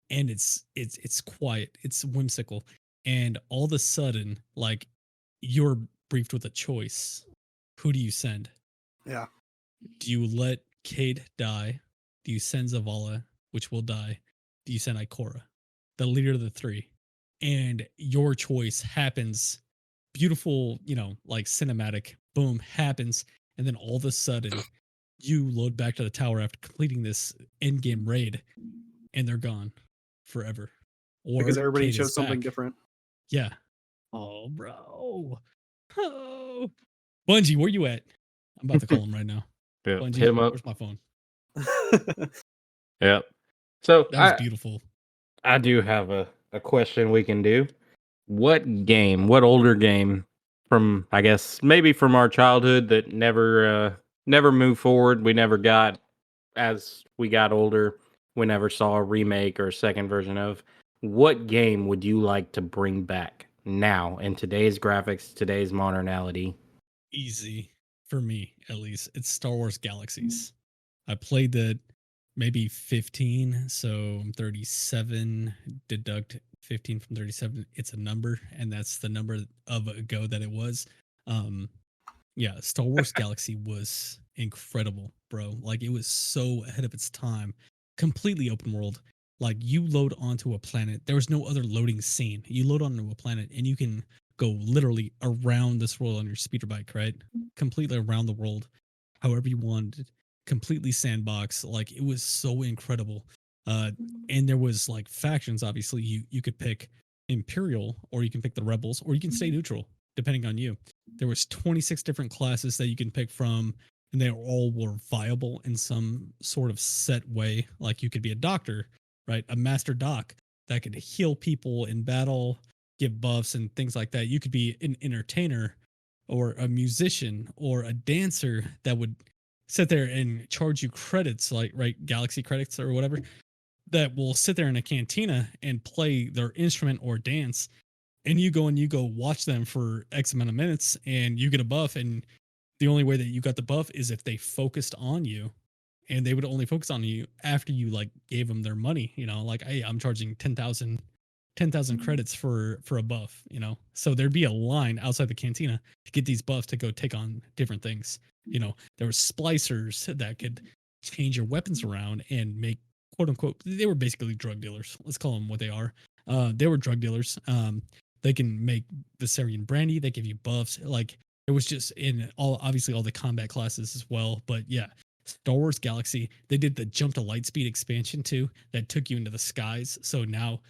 and it's quiet, it's whimsical, and all of a sudden, like you're briefed with a choice. Who do you send? Yeah. Do you let Cade die? Do you send Zavala, which will die? Do you send Ikora, the leader of the three? And your choice happens. Beautiful, you know, like cinematic, boom, happens. And then all of a sudden, you load back to the tower after completing this end game raid, and they're gone forever. Or Because everybody Cade is chose something back. different. Yeah. Oh, bro. Oh. Bungie, where you at? I'm about to call him right now. Yeah, Bungie, hit him up. where's my phone? Yep. So That was beautiful. I do have a question we can do. What older game from, I guess, maybe from our childhood that never moved forward, we never got as we got older, we never saw a remake or a second version of, what game would you like to bring back now in today's graphics, today's modernality? Easy for me, at least. It's Star Wars Galaxies. I played that maybe 15, so I'm 37. Deduct 15 from 37. It's a number, and that's the number of ago that it was. Yeah, Star Wars Galaxy was incredible, bro. Like it was so ahead of its time. Completely open world. Like you load onto a planet. There was no other loading scene. You load onto a planet and you can go literally around this world on your speeder bike, right? Completely around the world, however you wanted. Completely sandbox. Like it was so incredible. And there was like factions. Obviously, you could pick Imperial, or you can pick the Rebels, or you can stay neutral, depending on you. There was 26 different classes that you can pick from, and they all were viable in some sort of set way. Like you could be a doctor, right? A master doc that could heal people in battle, give buffs and things like that. You could be an entertainer or a musician or a dancer that would sit there and charge you credits, like right, galaxy credits or whatever, that will sit there in a cantina and play their instrument or dance. And you go watch them for X amount of minutes and you get a buff. And the only way that you got the buff is if they focused on you, and they would only focus on you after you like gave them their money, you know, like, hey, I'm charging 10,000 credits for a buff, you know. So there'd be a line outside the cantina to get these buffs to go take on different things. You know, there were splicers that could change your weapons around and make, quote unquote, they were basically drug dealers. Let's call them what they are. They were drug dealers. They can make Viserion brandy. They give you buffs. Like it was just in all, obviously all the combat classes as well. But yeah, Star Wars Galaxy, they did the Jump to Lightspeed expansion too that took you into the skies. So now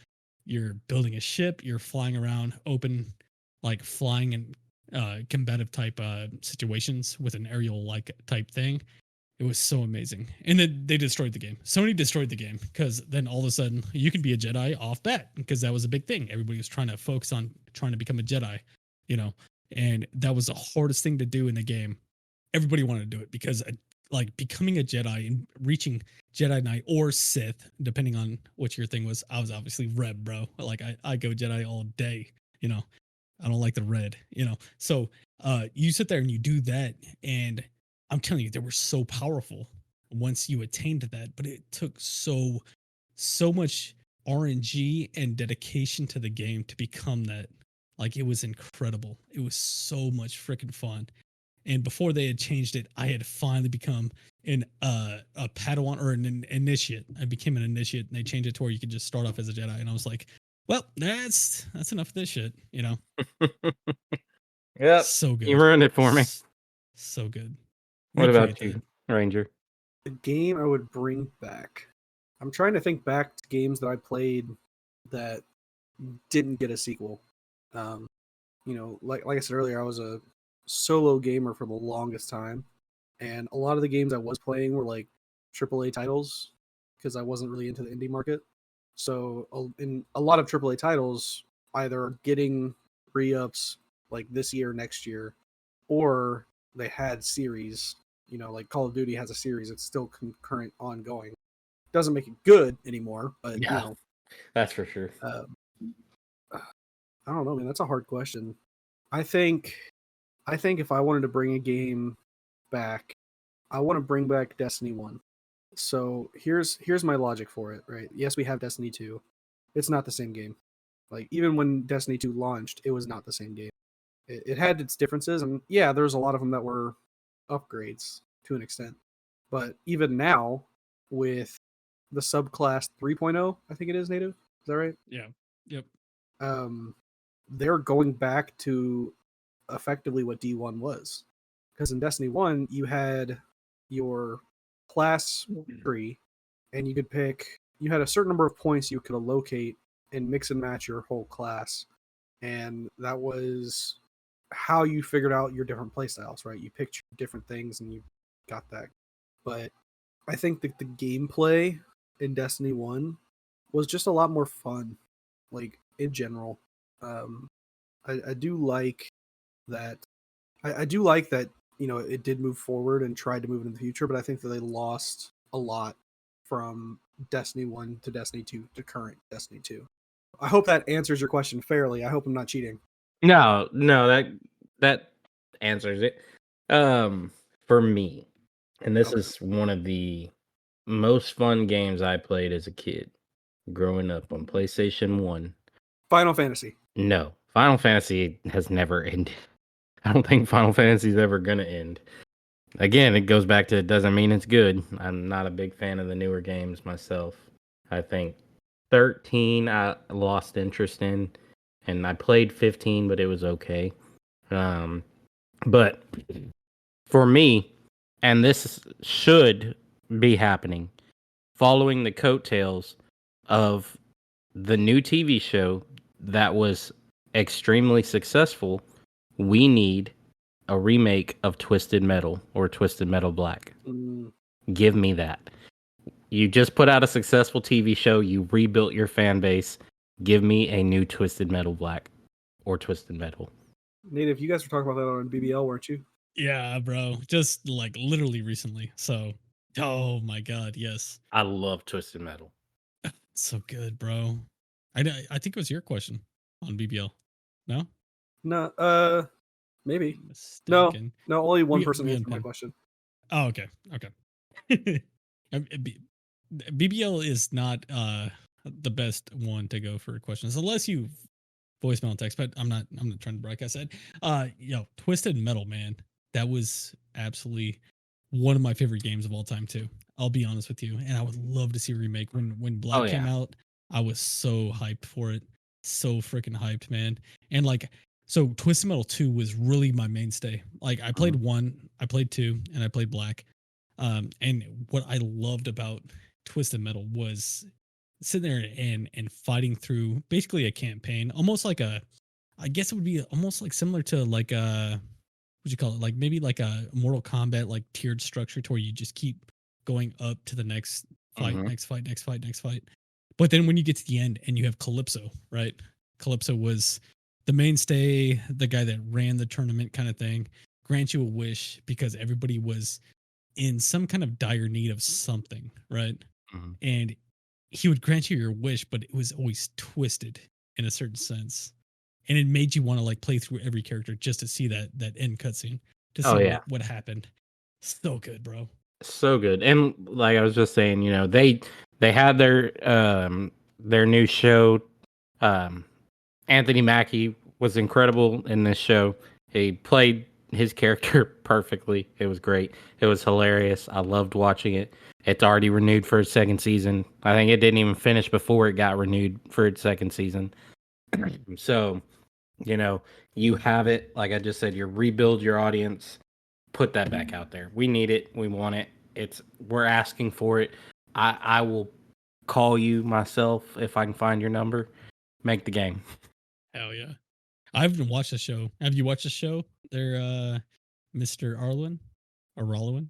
you're building a ship, you're flying around open, like flying in combative type situations with an aerial like type thing. It was so amazing. And then they destroyed the game. Sony destroyed the game because then all of a sudden you could be a Jedi off bat because that was a big thing. Everybody was trying to focus on trying to become a Jedi, you know, and that was the hardest thing to do in the game. Everybody wanted to do it because like becoming a Jedi and reaching Jedi Knight or Sith, depending on what your thing was. I was obviously Red, bro. Like I go Jedi all day, you know. I don't like the red, you know. So you sit there and you do that, and I'm telling you, they were so powerful once you attained that. But it took so much RNG and dedication to the game to become that. Like it was incredible. It was so much freaking fun. And before they had changed it, I had finally become a Padawan or an initiate. I became an initiate, and they changed it to where you could just start off as a Jedi. And I was like, well, that's enough of this shit, you know. Yep. So good. You ruined it for me. So good. What about you, Ranger? The game I would bring back. I'm trying to think back to games that I played that didn't get a sequel. You know, like I said earlier, I was a solo gamer for the longest time, and a lot of the games I was playing were like AAA titles because I wasn't really into the indie market. So in a lot of AAA titles, either getting re-ups like this year, next year, or they had series. You know, like Call of Duty has a series; it's still concurrent, ongoing. Doesn't make it good anymore, but Yeah, you know, that's for sure. I don't know, man. That's a hard question. I think if I wanted to bring a game back, I want to bring back Destiny 1. So here's my logic for it, right? Yes, we have Destiny 2. It's not the same game. Like even when Destiny 2 launched, it was not the same game. It had its differences, and yeah, there's a lot of them that were upgrades to an extent. But even now, with the subclass 3.0, I think it is native. Is that right? Yeah. Yep. They're going back to effectively what D1 was. Because in Destiny 1, you had your class tree, and you had a certain number of points you could allocate and mix and match your whole class. And that was how you figured out your different playstyles, right? You picked different things and you got that. But I think that the gameplay in Destiny 1 was just a lot more fun, like in general. I do like that. I do like that, you know, it did move forward and tried to move in the future, but I think that they lost a lot from Destiny 1 to Destiny 2 to current Destiny 2. I hope that answers your question fairly. I hope I'm not cheating. No, that answers it. For me, and this is one of the most fun games I played as a kid, growing up on PlayStation 1. Final Fantasy. No, Final Fantasy has never ended. I don't think Final Fantasy is ever gonna end. Again, it goes back to it doesn't mean it's good. I'm not a big fan of the newer games myself. I think 13 I lost interest in, and I played 15, but it was okay. But for me, and this should be happening, following the coattails of the new TV show that was extremely successful, we need a remake of Twisted Metal or Twisted Metal Black. Give me that. You just put out a successful TV show, you rebuilt your fan base. Give me a new Twisted Metal Black or Twisted Metal. Native, you guys were talking about that on BBL, weren't you? Yeah, bro. Just like literally recently. So, oh my god, yes. I love Twisted Metal. So good, bro. I think it was your question on BBL. No? No, maybe. Mistaken. No, only one We person answered got my him. question. Oh, okay. BBL is not the best one to go for questions unless you voicemail and text, but I'm not trying to broadcast that. Twisted Metal, man. That was absolutely one of my favorite games of all time too. I'll be honest with you. And I would love to see a remake. When Black came out, I was so hyped for it. So freaking hyped, man. And like, so Twisted Metal 2 was really my mainstay. Like I played 1, I played 2, and I played Black. And what I loved about Twisted Metal was sitting there and fighting through basically a campaign, almost like I guess it would be almost like similar to like what'd you call it? Like maybe like a Mortal Kombat like tiered structure to where you just keep going up to the next fight, Mhm. next fight, next fight, next fight. But then when you get to the end and you have Calypso, right? Calypso was the mainstay, the guy that ran the tournament kind of thing, grant you a wish because everybody was in some kind of dire need of something, right? Mhm. And he would grant you your wish, but it was always twisted in a certain sense. And it made you want to like play through every character just to see that end cutscene, to Oh see yeah, what happened. So good, bro. so good. And like I was just saying, they had their new show. Um, Anthony Mackie was incredible in this show. He played his character perfectly. It was great. It was hilarious. I loved watching it. It's already renewed for its second season. I think it didn't even finish before it got renewed for its second season. So, you know, you have it. Like I just said, you rebuild your audience, put that back out there. We need it. We want it. We're asking for it. I will call you myself if I can find your number. Make the game. Hell yeah. I haven't watched the show. Have you watched the show? They're Mr. Arlen or Rollowin?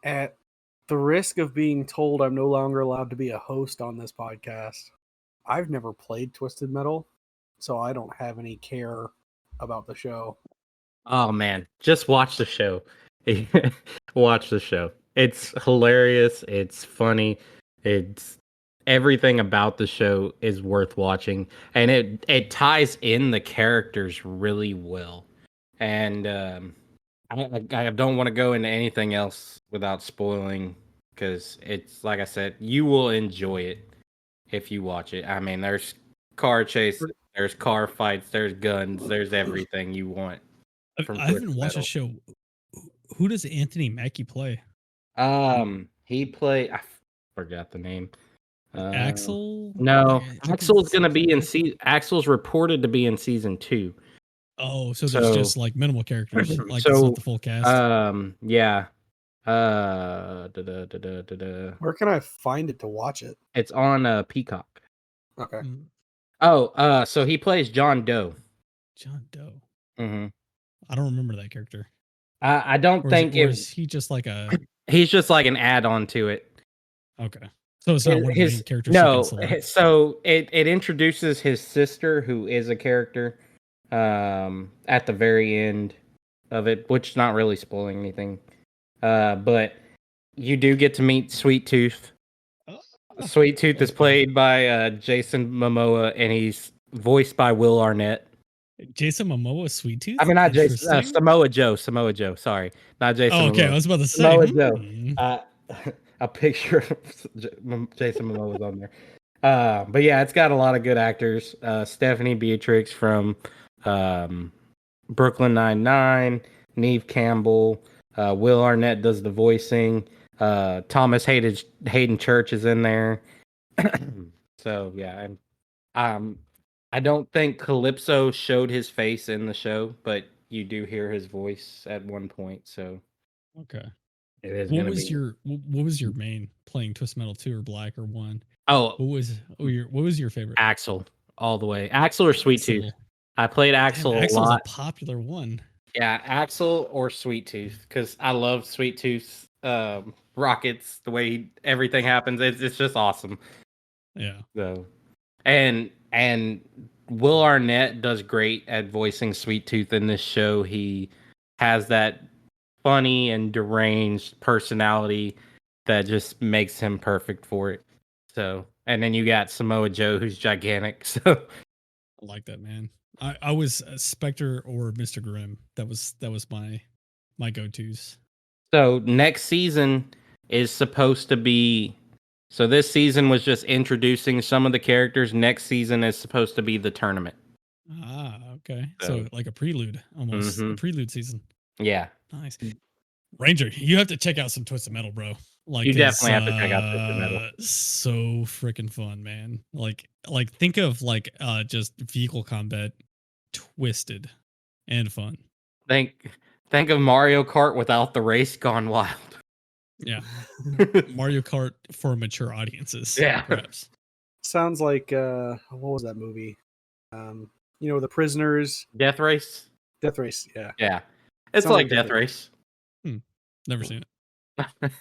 At the risk of being told I'm no longer allowed to be a host on this podcast, I've never played Twisted Metal, so I don't have any care about the show. Oh man, just watch the show. Watch the show. It's hilarious. It's funny. It's everything about the show is worth watching, and it ties in the characters really well. And I don't want to go into anything else without spoiling because it's like I said, you will enjoy it if you watch it. I mean, there's car chase, there's car fights, there's guns, there's everything you want from I haven't Twisted watched the Metal. show. Who does Anthony Mackie play? He played. Forgot the name. Axel? No, I think Axel's it's gonna something be like in that. season. Axel's reported to be in season 2. Oh, so there's So, just like minimal characters. Like it's not so, the full cast. yeah. Da. Where can I find it to watch it? It's on Peacock. Okay. Mm, Oh, so he plays John Doe. John Doe. hmm I don't remember that character. I don't think Or is he just like a he's just like an add-on to it. okay? So it's not one of the main characters you can No, select. so it introduces his sister, who is a character, at the very end of it, which is not really spoiling anything. But you do get to meet Sweet Tooth. Oh, Sweet Tooth is that's cool. played by Jason Momoa, and he's voiced by Will Arnett. Jason Momoa, Sweet Tooth. I mean, not Jason. Interesting. Samoa Joe. Samoa Joe. Sorry, not Jason. Oh, okay, Momoa. I was about to say. Samoa Joe. Hmm. A picture of Jason Momoa was on there. But yeah, it's got a lot of good actors. Stephanie Beatrix from Brooklyn Nine-Nine, Neve Campbell, Will Arnett does the voicing. Thomas Hayden Church is in there. So yeah, and I don't think Calypso showed his face in the show, but you do hear his voice at one point. So Okay. it is What gonna was be. your main playing Twist Metal 2 or Black or 1? Oh, What was your favorite? Axel all the way. Axel or Sweet Tooth. Axel. I played Damn, Axel a Axel's a lot. popular one. Yeah, Axel or Sweet Tooth, because I love Sweet Tooth's rockets. The way everything happens, it's just awesome. Yeah. So, and Will Arnett does great at voicing Sweet Tooth in this show. He has that funny and deranged personality that just makes him perfect for it. So, and then you got Samoa Joe, who's gigantic. So, I like that, man. I was Spectre or Mr. Grimm. That was my go-tos. so next season is supposed to be. So this season was just introducing some of the characters. Next season is supposed to be the tournament. Ah, okay. So- So like a prelude, almost a Mhm. prelude season. Yeah, Nice. Ranger, you have to check out some Twisted Metal, bro. Like you it's, definitely have to check out Twisted Metal. so freaking fun, man. Like think of like just vehicle combat twisted and fun. Think of Mario Kart without the race gone wild. Yeah. Mario Kart for mature audiences. Yeah. Perhaps. Sounds like what was that movie? The prisoners, Death Race. Death Race. Yeah, Yeah, it's Sounds like like Death Race. Never seen it.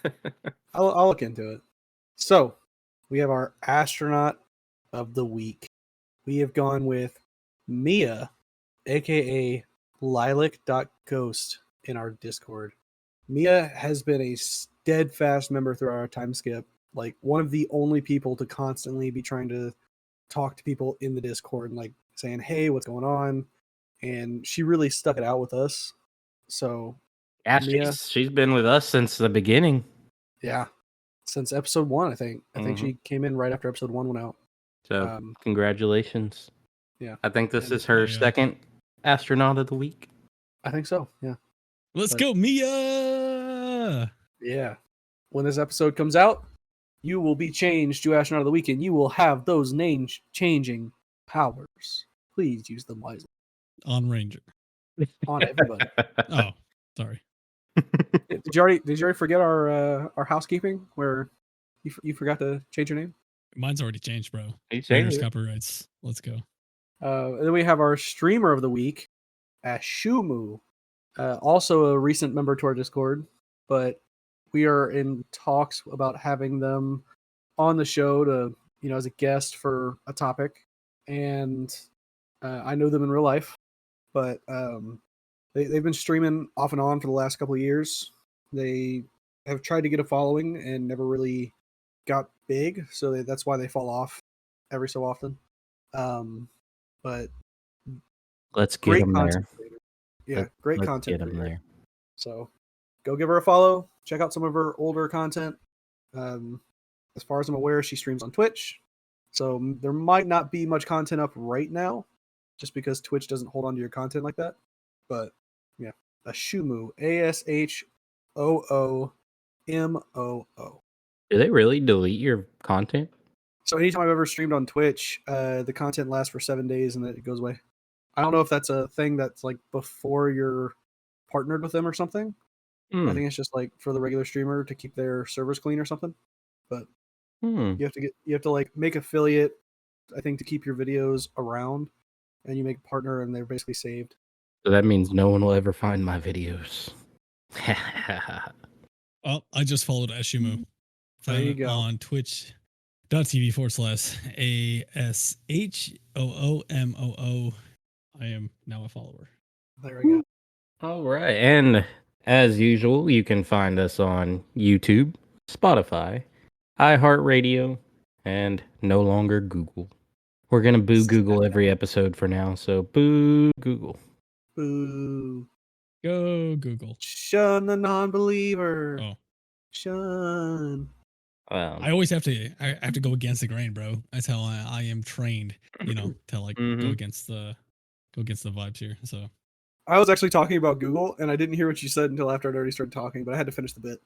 I'll look into it. So we have our astronaut of the week. We have gone with Mia, aka Lilac.ghost in our Discord. Mia has been a steadfast member throughout our time skip, like one of the only people to constantly be trying to talk to people in the Discord and like saying, "Hey, what's going on?" And she really stuck it out with us. So Yeah, Mia, she's been with us since the beginning. yeah, since episode 1, I think. I think Mhm. she came in right after episode 1 went out. So congratulations. Yeah, I think this and- is her yeah. second astronaut of the week. I think so. Yeah, Let's But- go, Mia. yeah. When this episode comes out, you will be changed to astronaut of the week, and you will have those name changing powers. Please use them wisely On Ranger. on everybody. Oh, sorry. Did you already forget our housekeeping where you forgot to change your name? Mine's already changed, bro. He changed Raiders it. copyrights. Let's go. And then we have our streamer of the week, Ashumu, also a recent member to our Discord, but we are in talks about having them on the show to, as a guest for a topic. And I know them in real life, but they've been streaming off and on for the last couple of years. They have tried to get a following and never really got big, so that's why they fall off every so often. But Let's get great him content there. creator. Yeah, great Let's content get him creator. there. So go give her a follow. Check out some of her older content. As far as I'm aware, she streams on Twitch. So there might not be much content up right now, just because Twitch doesn't hold on to your content like that. But yeah, Ashumu, ASHOOMOO. Do they really delete your content? So anytime I've ever streamed on Twitch, the content lasts for 7 days and then it goes away. I don't know if that's a thing that's like before you're partnered with them or something. I think it's just like for the regular streamer to keep their servers clean or something. But you have to like make affiliate, I think, to keep your videos around, and you make partner and they're basically saved. So that means no one will ever find my videos. Well, I just followed Ashumu. There you go. On twitch.tv/ASHOOMOO. I am now a follower. There we go. All right. And as usual, you can find us on YouTube, Spotify, iHeartRadio, and no longer Google. We're going to boo Google every episode for now. So boo Google. Boo. Go Google. Shun the non-believer. Oh, Shun. I always have to go against the grain, bro. That's how I am trained, to like go against the vibes here. So I was actually talking about Google, and I didn't hear what you said until after I'd already started talking, but I had to finish the bit.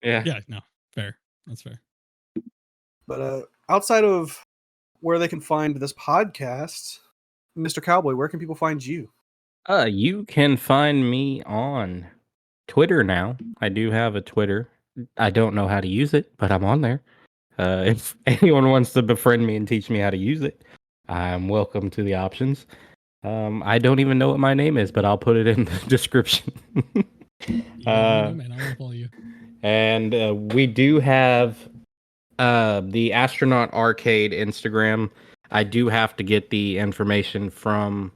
yeah, no, fair. That's fair. But outside of where they can find this podcast, Mr. Cowboy, where can people find you? You can find me on Twitter now. I do have a Twitter. I don't know how to use it, but I'm on there. If anyone wants to befriend me and teach me how to use it, I'm welcome to the options. I don't even know what my name is, but I'll put it in the description. Man, I will follow you. And we do have the Astronaut Arcade Instagram. I do have to get the information from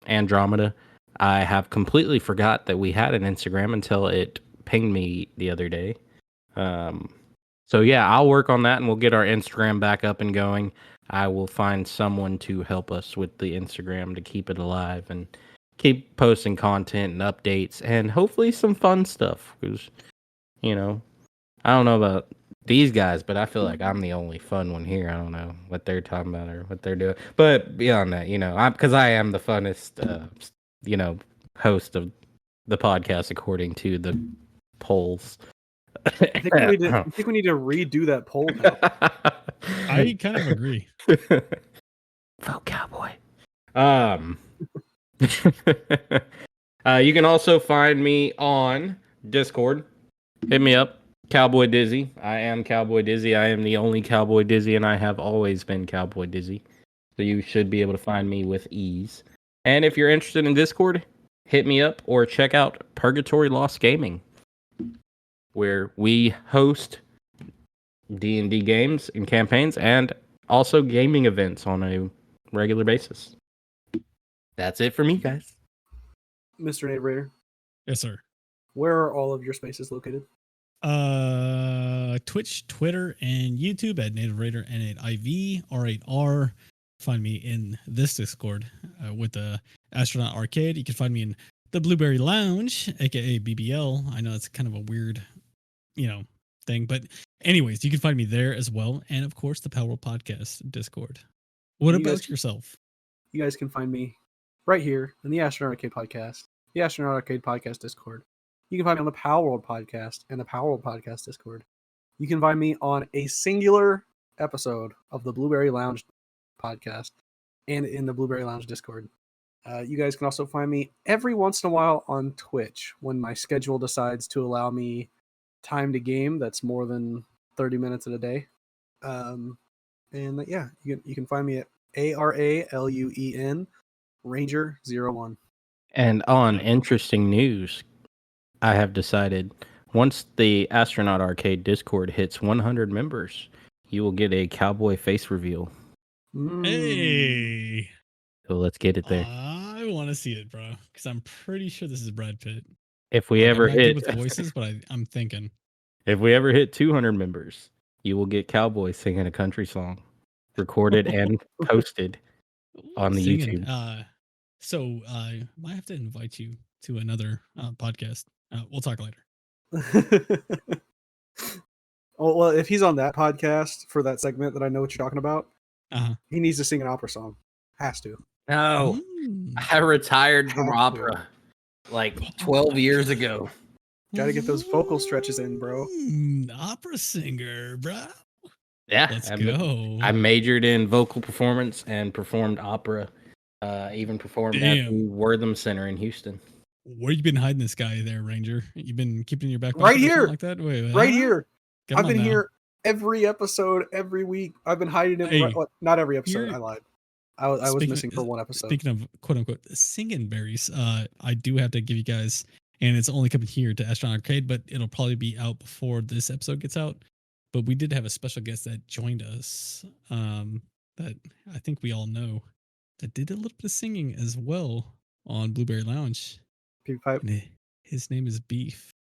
Andromeda. I have completely forgot that we had an Instagram until it pinged me the other day. So yeah, I'll work on that and we'll get our Instagram back up and going. I will find someone to help us with the Instagram to keep it alive and keep posting content and updates and hopefully some fun stuff. Because, I don't know about these guys, but I feel like I'm the only fun one here. I don't know what they're talking about or what they're doing. But beyond that, because I am the funnest, host of the podcast according to the polls. I think we need to redo that poll now. I kind of agree. Vote Cowboy. You can also find me on Discord. Hit me up. Cowboy Dizzy. I am Cowboy Dizzy. I am the only Cowboy Dizzy, and I have always been Cowboy Dizzy. So you should be able to find me with ease. And if you're interested in Discord, hit me up or check out Purgatory Lost Gaming, where we host D&D games and campaigns and also gaming events on a regular basis. That's it for me, guys. Mr. N8iv, Yes, sir. where are all of your spaces located? Twitch, Twitter, and YouTube at N8iv N8iv R8r. Find me in this Discord with the Astronaut Arcade. You can find me in the Blueberry Lounge, aka BBL. I know it's kind of a weird, thing, but anyways, you can find me there as well, and of course the Power World Podcast Discord. What You guys about yourself? You guys can find me right here in the Astronaut Arcade Podcast, the Astronaut Arcade Podcast Discord. You can find me on the Power World Podcast and the Power World Podcast Discord. You can find me on a singular episode of the Blueberry Lounge podcast and in the Blueberry Lounge Discord. You guys can also find me every once in a while on Twitch when my schedule decides to allow me time to game that's more than 30 minutes in a day. You can find me at ARALUEN Ranger01. And on interesting news, I have decided once the Astronaut Arcade Discord hits 100 members, you will get a cowboy face reveal. Hey, So let's get it there. I want to see it, bro, because I'm pretty sure this is Brad Pitt. If we Like, ever I'm not good hit with voices, but I'm thinking. If we ever hit 200 members, you will get Cowboy singing a country song, recorded and posted on the Singing. YouTube. So I might have to invite you to another podcast. We'll talk later. Well, if he's on that podcast for that segment that I know what you're talking about, he needs to sing an opera song. Has to. No, I retired from opera like 12 years ago. Got to get those vocal stretches in, bro. Opera singer, bro. Yeah, Let's go. I majored in vocal performance and performed opera. Even performed at the Wortham Center in Houston. Where you been hiding this guy there, Ranger? You been keeping your back right here, like that? Wait, right here. Come I've been now. here every episode, every week. I've been hiding him. Hey, not every episode. I lied. I was missing for one episode. Speaking of quote unquote singing berries, I do have to give you guys, and it's only coming here to Astronaut Arcade, but it'll probably be out before this episode gets out. But we did have a special guest that joined us, that I think we all know, that did a little bit of singing as well on Blueberry Lounge. His name is Beef.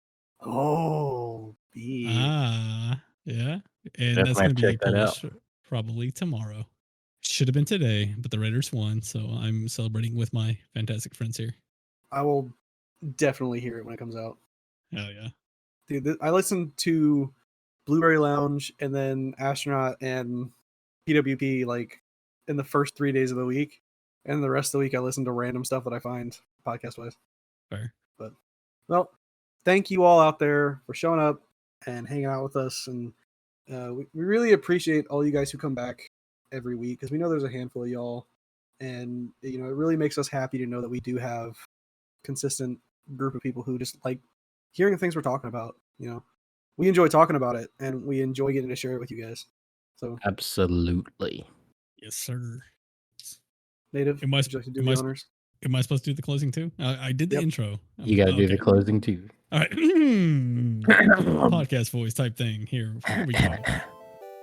Oh, Beef. Yeah. And that's going to be published probably tomorrow. Should have been today, but the Raiders won, so I'm celebrating with my fantastic friends here. I will definitely hear it when it comes out. Hell yeah. Dude, I listened to Blueberry Lounge and then Astronaut and PWP like in the first 3 days of the week. And the rest of the week I listen to random stuff that I find podcast-wise. Fair. But, well, thank you all out there for showing up and hanging out with us. And we really appreciate all you guys who come back every week, because we know there's a handful of y'all, and it really makes us happy to know that we do have consistent group of people who just like hearing the things we're talking about. We enjoy talking about it, and we enjoy getting to share it with you guys. So absolutely, yes, sir. Native, am I supposed to do the closing too? I did the intro. You got to do the closing too. All right, podcast voice type thing. Here we go.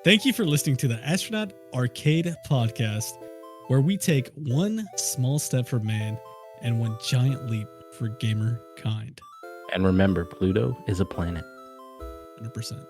Thank you for listening to the Astronaut Arcade Podcast, where we take one small step for man and one giant leap for gamer kind. And remember, Pluto is a planet. 100%.